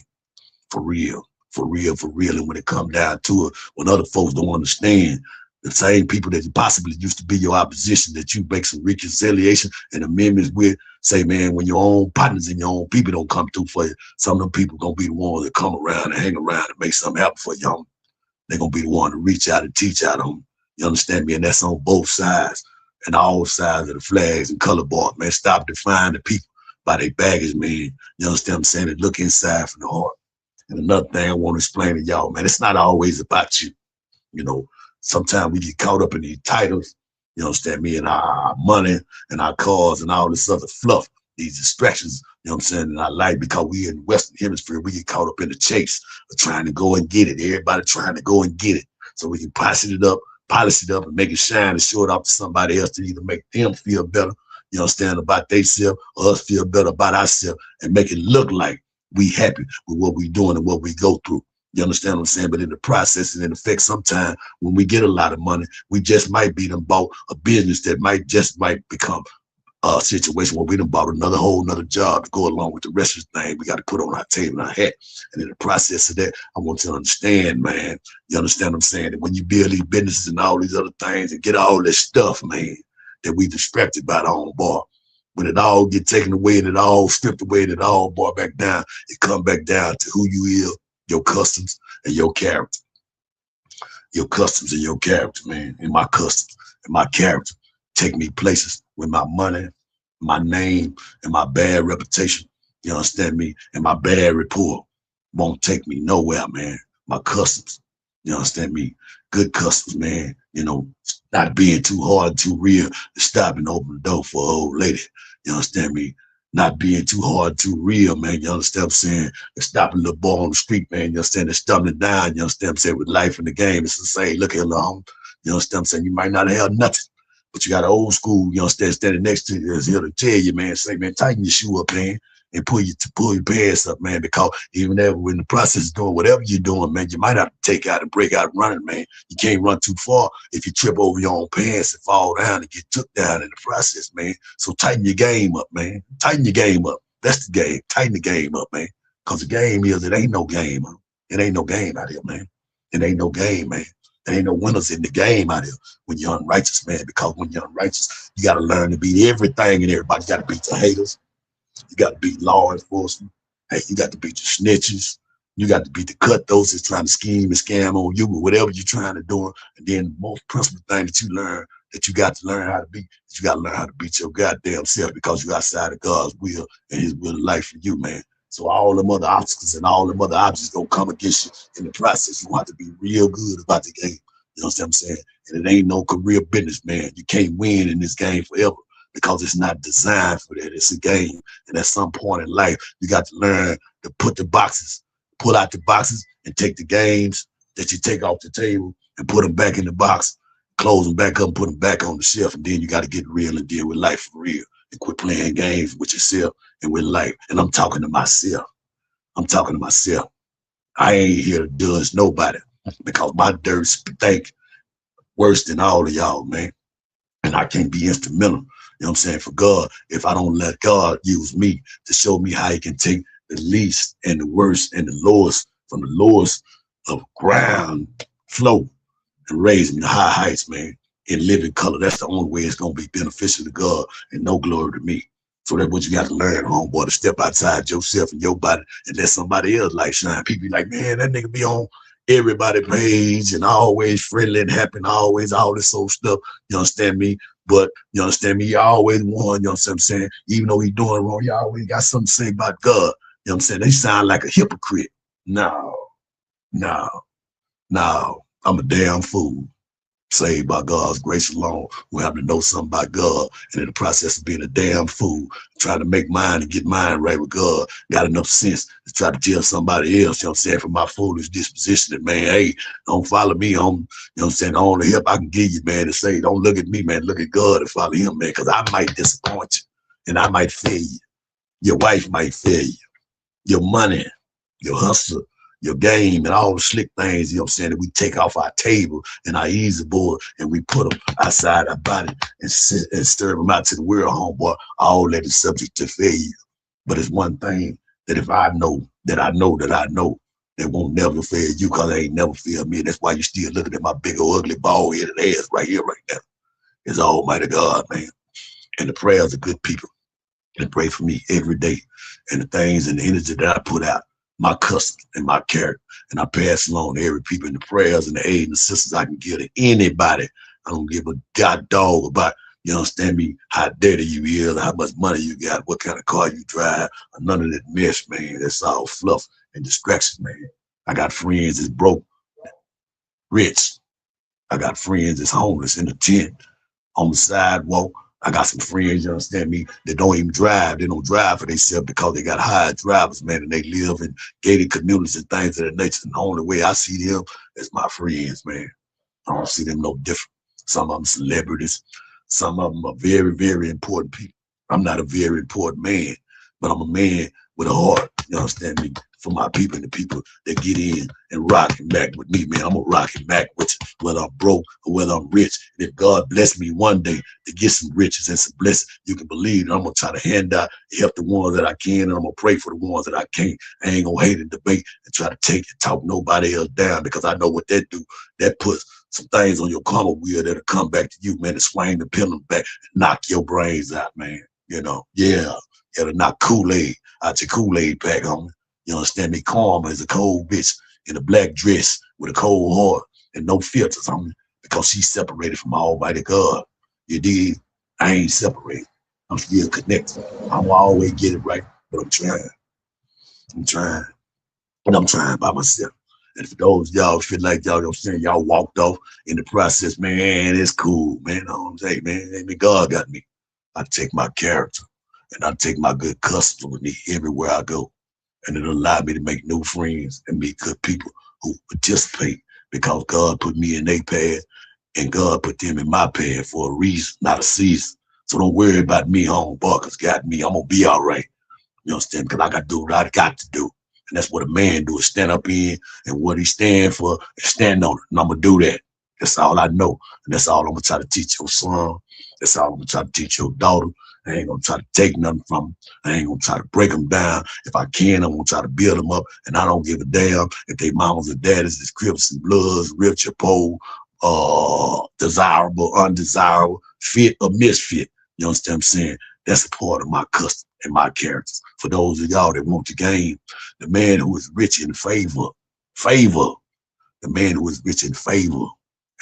For real, for real, for real. And when it come down to it, when other folks don't understand, the same people that possibly used to be your opposition, that you make some reconciliation and amendments with, say, man, when your own partners and your own people don't come through for you, some of them people gonna be the ones that come around and hang around and make something happen for you. They're gonna be the one to reach out and teach out on. You understand me? And that's on both sides and all sides of the flags and color bar, man. Stop defining the people by their baggage, man. You understand what I'm saying? And look inside from the heart. And another thing I want to explain to y'all, man, it's not always about you. Sometimes we get caught up in these titles, you understand me, and our money and our cars and all this other fluff, these distractions, you know what I'm saying, in our life, because we in the Western Hemisphere, we get caught up in the chase of trying to go and get it. Everybody trying to go and get it so we can polish it up and make it shine and show it off to somebody else to either make them feel better, you understand, about themselves, or us feel better about ourselves, and make it look like we happy with what we doing and what we go through. You understand what I'm saying? But in the process and in effect, sometimes when we get a lot of money, we just might be them bought a business that might become a situation where we done bought another job to go along with the rest of the thing we got to put on our table and our hat. And in the process of that, I want you to understand, man, you understand what I'm saying? That when you build these businesses and all these other things and get all this stuff, man, that we distracted by the own bar, when it all get taken away and it all stripped away and it all brought back down, it come back down to who you is, your customs and your character. Your customs and your character, man. And my customs and my character take me places with my money, my name, and my bad reputation. You understand me? And my bad rapport won't take me nowhere, man. My customs. You understand me? good customers, man. You know, not being too hard, too real to stop and open the door for an old lady. You understand me? Not being too hard, too real, man. You understand what I'm saying? And stopping a little boy on the street, man. You understand? And stumbling down, you understand what I'm saying? With life in the game, it's the same. Look here, little home. You understand what I'm saying? You might not have nothing, but you got an old school, you understand, standing next to you is here to tell you, man, say, man, tighten your shoe up, man, and pull your pants up, man, because even if in the process of doing whatever you're doing, man, you might have to take out and break out running, man. You can't run too far if you trip over your own pants and fall down and get took down in the process, man. So tighten your game up, man. Tighten your game up. That's the game. Tighten the game up, man. Because the game is, it ain't no game. Huh? It ain't no game out here, man. It ain't no game, man. There ain't no winners in the game out here when you're unrighteous, man. Because when you're unrighteous, you got to learn to beat everything and everybody. You got to beat the haters. You got to beat law enforcement. Hey, you got to beat the snitches. You got to beat the cutthroats that's trying to scheme and scam on you or whatever you're trying to do. And then the most principal thing that you learn, that you got to learn how to beat, that you got to learn how to beat your goddamn self because you're outside of God's will and his will of life for you, man. So all them other obstacles and all them other objects gonna come against you in the process. You want to be real good about the game. You know what I'm saying? And it ain't no career business, man. You can't win in this game forever because it's not designed for that. It's a game. And at some point in life, you got to learn to put the boxes, pull out the boxes and take the games that you take off the table and put them back in the box, close them back up and put them back on the shelf. And then you got to get real and deal with life for real and quit playing games with yourself and with life. And I'm talking to myself. I'm talking to myself. I ain't here to judge nobody because my dirt stink worse than all of y'all, man. And I can't be instrumental, you know what I'm saying, for God if I don't let God use me to show me how he can take the least and the worst and the lowest from the lowest of ground flow and raise me to high heights, man, in living color. That's the only way it's going to be beneficial to God and no glory to me. So that's what you got to learn, homeboy, to step outside yourself and your body and let somebody else light shine. People be like, man, that nigga be on everybody page and always friendly and happy and always all this old stuff. You understand me? But you understand me? He always won, you know what I'm saying? Even though he doing wrong, he always got something to say about God. You know what I'm saying? They sound like a hypocrite. No, no, no. I'm a damn fool. Saved by God's grace alone, who happen to know something about God, and in the process of being a damn fool, trying to make mine and get mine right with God, got enough sense to try to tell somebody else, you know what I'm saying, for my foolish disposition that, man, hey, don't follow me on, you know what I'm saying, the only help I can give you, man, to say, don't look at me, man, look at God and follow him, man, because I might disappoint you, and I might fail you. Your wife might fail you. Your money, your hustle, your game and all the slick things, you know what I'm saying, that we take off our table and our easy board and we put them outside our body and serve them out to the world, homeboy. All that is subject to failure. But it's one thing that if I know that I know that I know that won't never fail you because they ain't never failed me. That's why you still looking at my big old ugly bald headed ass right here, right now. It's Almighty God, man. And the prayers of good people that pray for me every day. And the things and the energy that I put out, my custom and my character, and I pass along to every people in the prayers and the aid and assistance I can give to anybody. I don't give a god dog about, you understand me, how dirty you is, how much money you got, what kind of car you drive, none of that mess, man. That's all fluff and distraction, man. I got friends that's broke, rich. I got friends that's homeless in a tent, on the sidewalk. I got some friends, you understand me, that don't even drive. They don't drive for themselves because they got hired drivers, man, and they live in gated communities and things of that nature. And the only way I see them is my friends, man. I don't see them no different. Some of them celebrities. Some of them are very, very important people. I'm not a very important man, but I'm a man with a heart, you understand me, for my people and the people that get in and rock and back with me, man. I'm gonna rock and back with you, whether I'm broke or whether I'm rich. And if God bless me one day to get some riches and some blessings, you can believe that I'm gonna try to hand out, help the ones that I can, and I'm gonna pray for the ones that I can't. I ain't gonna hate and debate and try to take and talk nobody else down because I know what that do. That puts some things on your karma wheel that'll come back to you, man, and swing the pendulum back and knock your brains out, man. You know, yeah, it'll knock Kool-Aid out your Kool-Aid pack, homie. You understand me? Karma is a cold bitch in a black dress with a cold heart and no filters, homie, because she's separated from Almighty God. You dig? I ain't separated. I'm still connected. I won't always get it right, but I'm trying. I'm trying. And I'm trying by myself. And for those y'all feel like y'all, you know what I'm saying, y'all walked off in the process, man, it's cool, man. You know what I'm saying, man, I mean, God got me. I take my character and I take my good customs with me everywhere I go. And it'll allow me to make new friends and meet good people who participate because God put me in their path and God put them in my path for a reason, not a season. So don't worry about me, home. Barker's got me. I'm gonna be all right. You understand? Because I got to do what I got to do. And that's what a man do is stand up in and what he stand for and stand on it. And I'm going to do that. That's all I know. And that's all I'm going to try to teach your son. That's all I'm going to try to teach your daughter. I ain't going to try to take nothing from them. I ain't going to try to break them down. If I can, I'm going to try to build them up. And I don't give a damn if they mamas or daddies is Crips and Bloods, rich or poor, desirable, undesirable, fit or misfit. You understand what I'm saying? That's a part of my custom and my characters. For those of y'all that want the game, the man who is rich in favor, the man who is rich in favor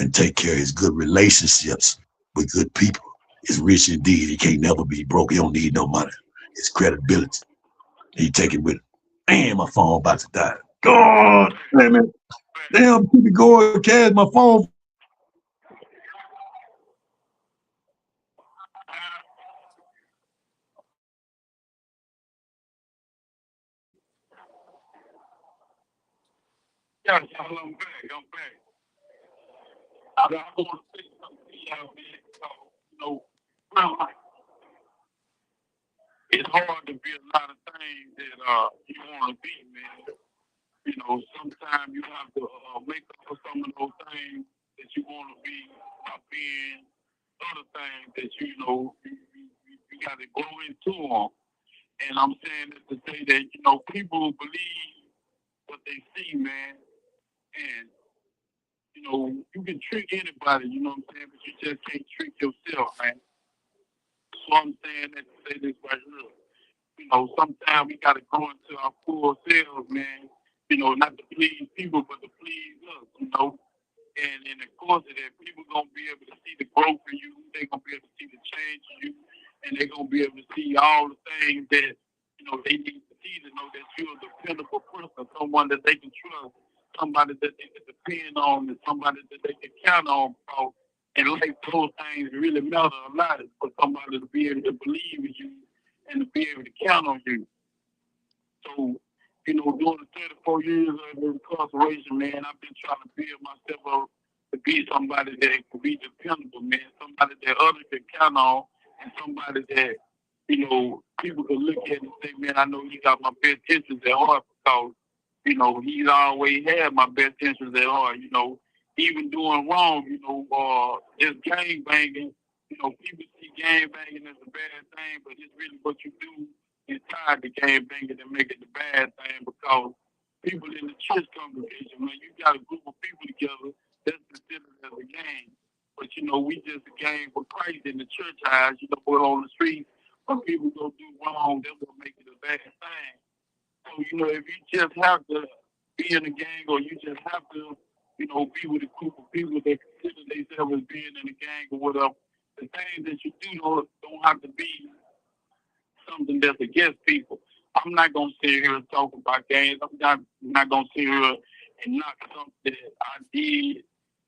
and take care of his good relationships with good people is rich indeed. He can't never be broke. He don't need no money. His credibility. He take it with him. Damn, my phone about to die. God damn it. Damn, keep it going, Cash. My phone. Yeah, y'all, I'm back. I'm back. I want to say something to y'all, man. Well, it's hard to be a lot of things that you want to be, man. Sometimes you have to make up for some of those things that you want to be by being other things that you got to grow into them. And I'm saying this to say that people believe what they see, man, and you can trick anybody, you know what I'm saying, but you just can't trick yourself, man. So I'm saying that to say this right here. Sometimes we got to go into our full selves, man. Not to please people, but to please us. And in the course of that, people gonna be able to see the growth in you. They're gonna be able to see the change in you, and they're gonna be able to see all the things that they need to see to know that you're a dependable person, someone that they can trust, somebody that they can depend on, and somebody that they can count on. Bro. And like those things really matter a lot for somebody to be able to believe in you and to be able to count on you. So, during the 34 years of incarceration, man, I've been trying to build myself up to be somebody that can be dependable, man, somebody that others can count on, and somebody that, people can look at and say, man, I know he got my best interests at heart because, he's always had my best interests at heart, even doing wrong, just gang banging, people see gang banging as a bad thing, but it's really what you do inside the game banging and make it the bad thing because people in the church congregation, man, you got a group of people together that's considered as a gang. But we just a gang for Christ in the church eyes, but on the street when people go do wrong, that's what make it a bad thing. So, if you just have to be in a gang or you just have to, be with a group of people that consider themselves as being in a gang or whatever, the things that you do don't have to be something that's against people. I'm not gonna sit here and talk about games. I'm not gonna sit here and knock something that I did,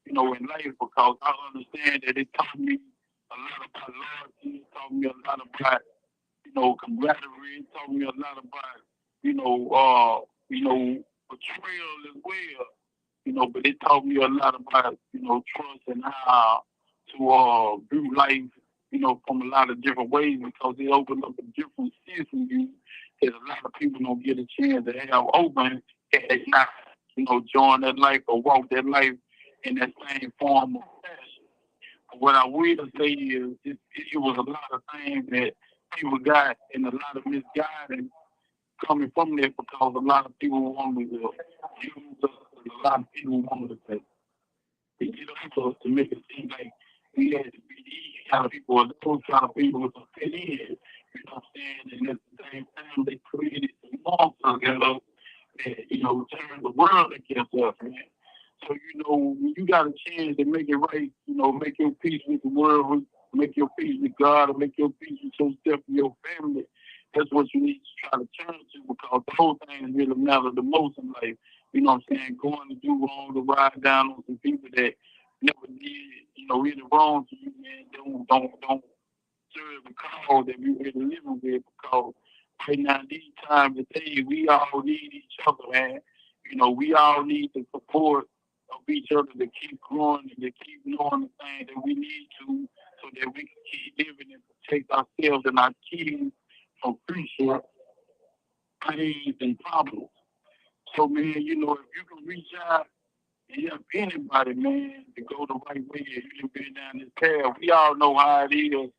in life because I understand that it taught me a lot about loyalty. It taught me a lot about, camaraderie. It taught me a lot about, betrayal as well. But it taught me a lot about, trust and how to view life, from a lot of different ways because it opened up a different sense in you that a lot of people don't get a chance to have open and they not, join that life or walk that life in that same form of fashion. What I will say is it was a lot of things that people got and a lot of misguidance coming from there because a lot of people wanted to use us, a lot of people wanted to get us to make it seem like we had to be these kind of people or those kind of people to fit in. You know what I'm saying? And at the same time, they created some monsters in us that, turned the world against us, man. So, when you got a chance to make it right, make your peace with the world, make your peace with God, and make your peace with yourself and your family, that's what you need to try to turn to because those things really matter the most in life. know what I'm saying, going to do wrong, to ride down on some people that never did, really wrong to you, man. Don't serve the cause that we really living with, because right now, these times, I tell you, we all need each other, man. We all need the support of each other to keep growing and to keep knowing the things that we need to, so that we can keep living and protect ourselves and our kids from future pains and problems. So, man, if you can reach out and help anybody, man, to go the right way, if you've been down this path, we all know how it is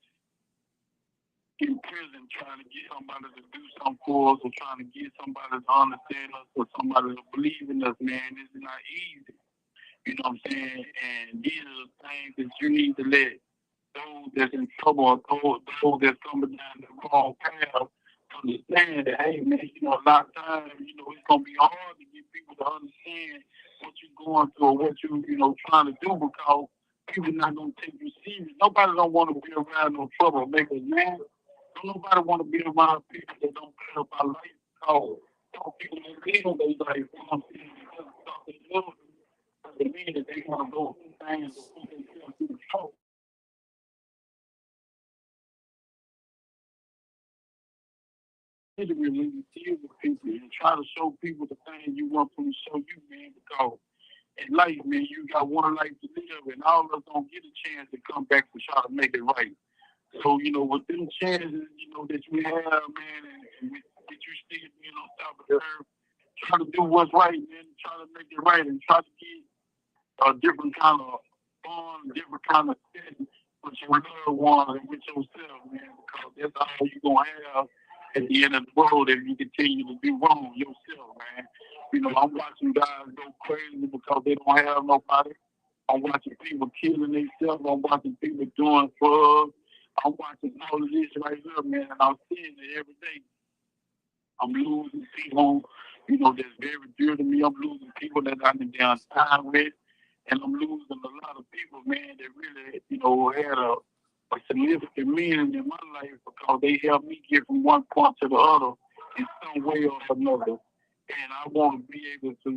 in prison, trying to get somebody to do something for us, or trying to get somebody to understand us, or somebody to believe in us, man. It's not easy. You know what I'm saying? And these are the things that you need to let those that's in trouble, or those that's coming down the wrong path, understand that, hey, man, a lot of times, it's going to be hard to get people to understand what you're going through, or what trying to do, because people not going to take you serious. Nobody don't want to be around no troublemakers, man. Don't nobody want to be around people that don't care about life, because some people that live their life, because they love it, doesn't mean that they want to go through things or put themselves through the trouble. To really deal with people and try to show people the things you want them to show you, man, because in life, man, you got one life to live, and all of us don't get a chance to come back to try to make it right. So, with them chances, that you have, man, and with you still being on top of the earth, try to do what's right, man, try to make it right, and try to get a different kind of fun, different kind of setting with your loved ones and with yourself, man, because that's all you're going to have at the end of the road if you continue to do wrong yourself, man. I'm watching guys go crazy because they don't have nobody. I'm watching people killing themselves. I'm watching people doing drugs. I'm watching all of this right here, man, and I'm seeing it every day. I'm losing people, that's very dear to me. I'm losing people that I've been down time with, and I'm losing a lot of people, man, that really, had a significant meaning in my life, because they helped me get from one point to the other in some way or another. And I want to be able to,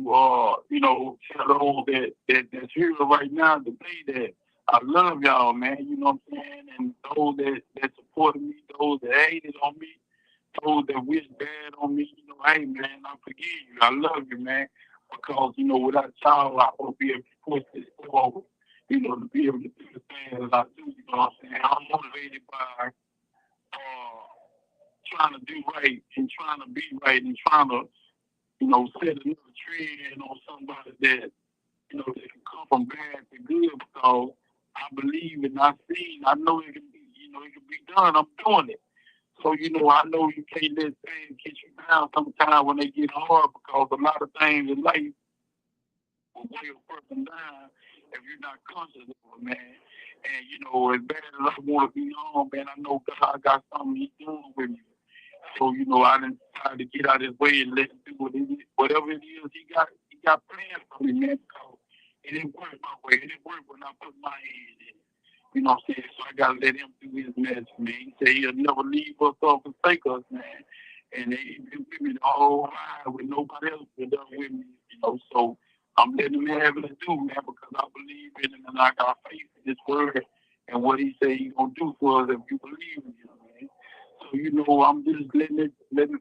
tell those that's here right now today that I love y'all, man. You know what I'm saying? And those that supported me, those that hated on me, those that wish bad on me, hey, man, I forgive you. I love you, man. Because, without y'all, I want to be able to push this forward, to be able to do the things that I do, you know what I'm saying? I'm motivated by trying to do right and trying to be right and trying to, set another trend on somebody that, that can come from bad to good, because I believe and I know it can be, it can be done. I'm doing it. So, I know you can't let things get you down sometimes when they get hard, because a lot of things in life will weigh a person down if you're not conscious of it, man. And, as bad as I want to be home, man, I know God got something He's doing with me. So, I didn't try to get out of his way and let him do whatever it is he got planned for me, man, because it didn't work my way. It didn't work when I put my hand in it. You know what I'm saying? So I got to let him do his magic, man. He said he'll never leave us or forsake us, man. And he's been with me the whole ride with nobody else been done with me, So I'm letting him have it to do, man, because I believe in him and I got faith in his word and what he said he's going to do for us if you believe in him, man. So, I'm just letting it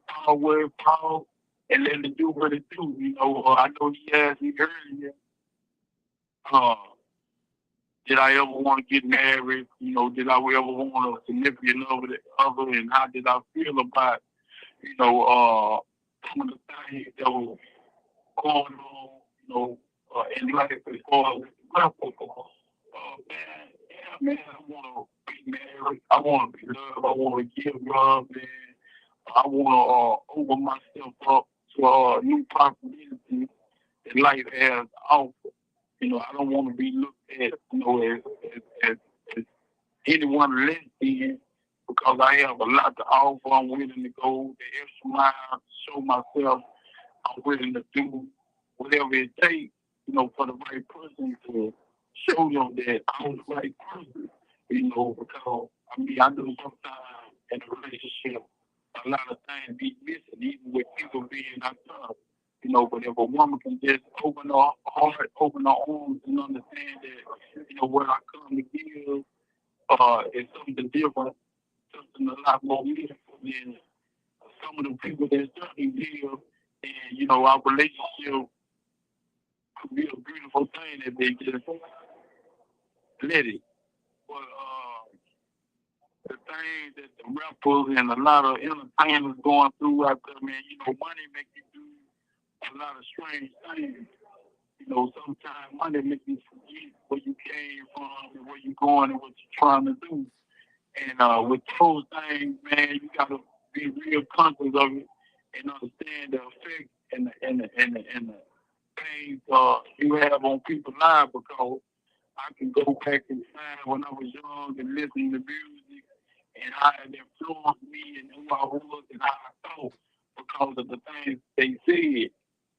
power where it power and letting it do what it do, I know he asked me earlier, uh, did I ever want to get married? Did I ever want a significant other, and how did I feel about, some of the things that were going on, in life as far as my football. Man, yeah, man, I want to be married. I want to be loved. I want to give love, man. I want to open myself up to new possibilities that life has to offer. I don't want to be looked at, as anyone less than, because I have a lot to offer. I'm willing to go the extra mile to show myself. I'm willing to do whatever it takes, for the right person to show them that I'm the right person, because, I know sometimes in a relationship, a lot of things be missing, even with people being outside. You know, but if a woman can just open her heart, open her arms, and understand that, you know, what I come to give is something different, something a lot more meaningful than some of the people that certainly live, and you know, our relationship could be a beautiful thing if they just let it. But the things that the rappers and a lot of entertainers going through out there, man, you know, money make you do a lot of strange things. You know, sometimes money make you forget where you came from and where you're going and what you're trying to do. And with those things, man, you gotta be real conscious of it and understand the effect and the things you have on people's lives because I can go back in time when I was young and listen to music and how it influenced me and who I was and how I thought because of the things they said.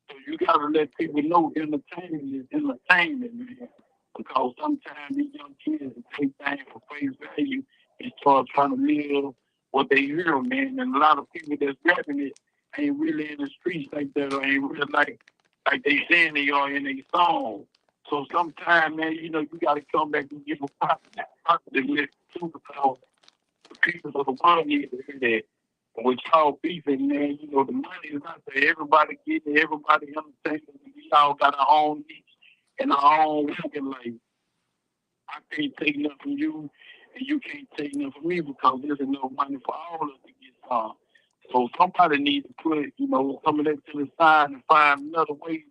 So you gotta let people know entertainment is entertainment, man. Because sometimes these young kids take things for face value and start trying to live what they hear, man. And a lot of people that's rapping it ain't really in the streets like that or ain't really like they saying they are in a song. So sometimes, man, you know, you gotta come back and give a positive message too because the people of the world need to hear that. With y'all beefing, man, you know, the money is not there. Everybody getting it, everybody understanding. We all got our own needs and our own working life. I can't take nothing from you, and you can't take nothing from me because there's enough money for all of us to get some. So somebody needs to put, you know, some of that to the side and find another way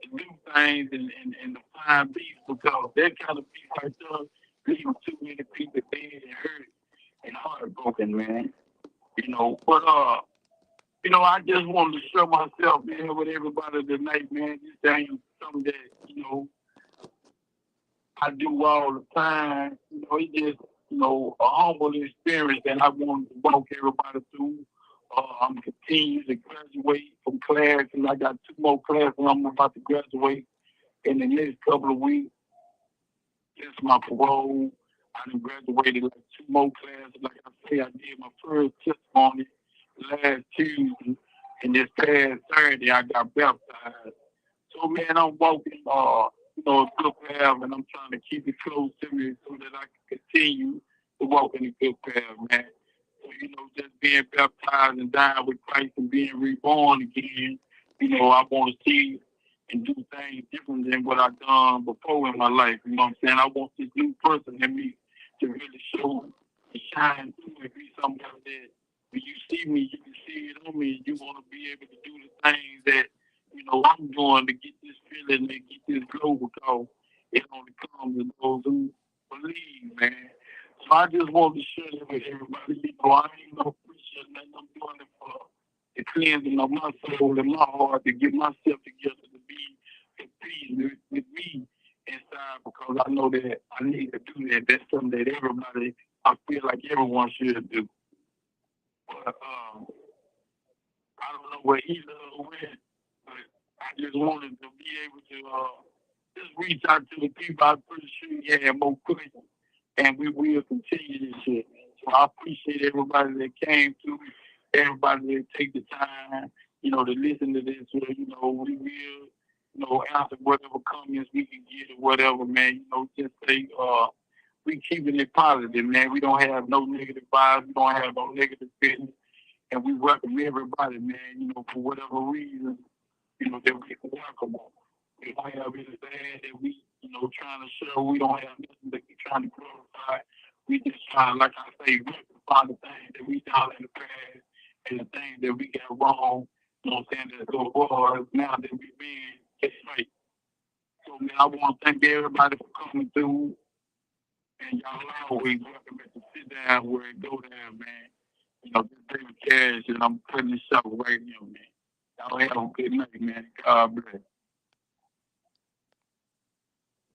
to do things and to find beef because that kind of beef right there leaving too many people dead and hurt and heartbroken, man. You know, but you know, I just wanted to show myself, man, with everybody tonight, man. This ain't something that, you know, I do all the time. You know, it's just, you know, a humble experience that I want to walk everybody through. I'm continuing to graduate from class, and I got two more classes I'm about to graduate in the next couple of weeks. This is my parole. I done graduated like two more classes. Like I say, I did my first testimony last Tuesday, and this past Saturday I got baptized. So man, I'm walking, you know, a good path, and I'm trying to keep it close to me so that I can continue to walk in a good path, man. So you know, just being baptized and dying with Christ and being reborn again, you know, I want to see and do things different than what I've done before in my life. You know what I'm saying? I want this new person in me to really show and shine through and be somebody that when you see me, you can see it on me. You want to be able to do the things that you know, I'm doing to get this feeling and get this glow because it only comes to those who believe, man. So I just want to share it with everybody. You know, I ain't no preacher, nothing. I'm doing it for the cleansing of my soul and my heart to get myself together to be at peace with me inside because I know that I need to do that. That's something that everybody, I feel like everyone should do. But I don't know where either went, but I just wanted to be able to just reach out to the people. I'm pretty sure you have more questions, and we will continue this shit. So I appreciate everybody that came through, everybody that take the time, you know, to listen to this. So, you know, we will, you know, answer whatever comments we can get or whatever, man. You know, just say we keeping it positive, man. We don't have no negative vibes. We don't have no negative feelings and we welcome everybody, man, you know, for whatever reason, you know, that we can welcome them. We don't have anything that we, you know, trying to show. We don't have nothing that we trying to glorify. We just trying, like I say, rectify the things that we done in the past and the things that we got wrong, you know what I'm saying, that's go forward now that we been get straight. So, man, I want to thank everybody for coming through. And y'all always welcome to sit down where it go down, man. You know, just David Cash, and I'm putting this show right here, man. Y'all have a good night, man. God bless.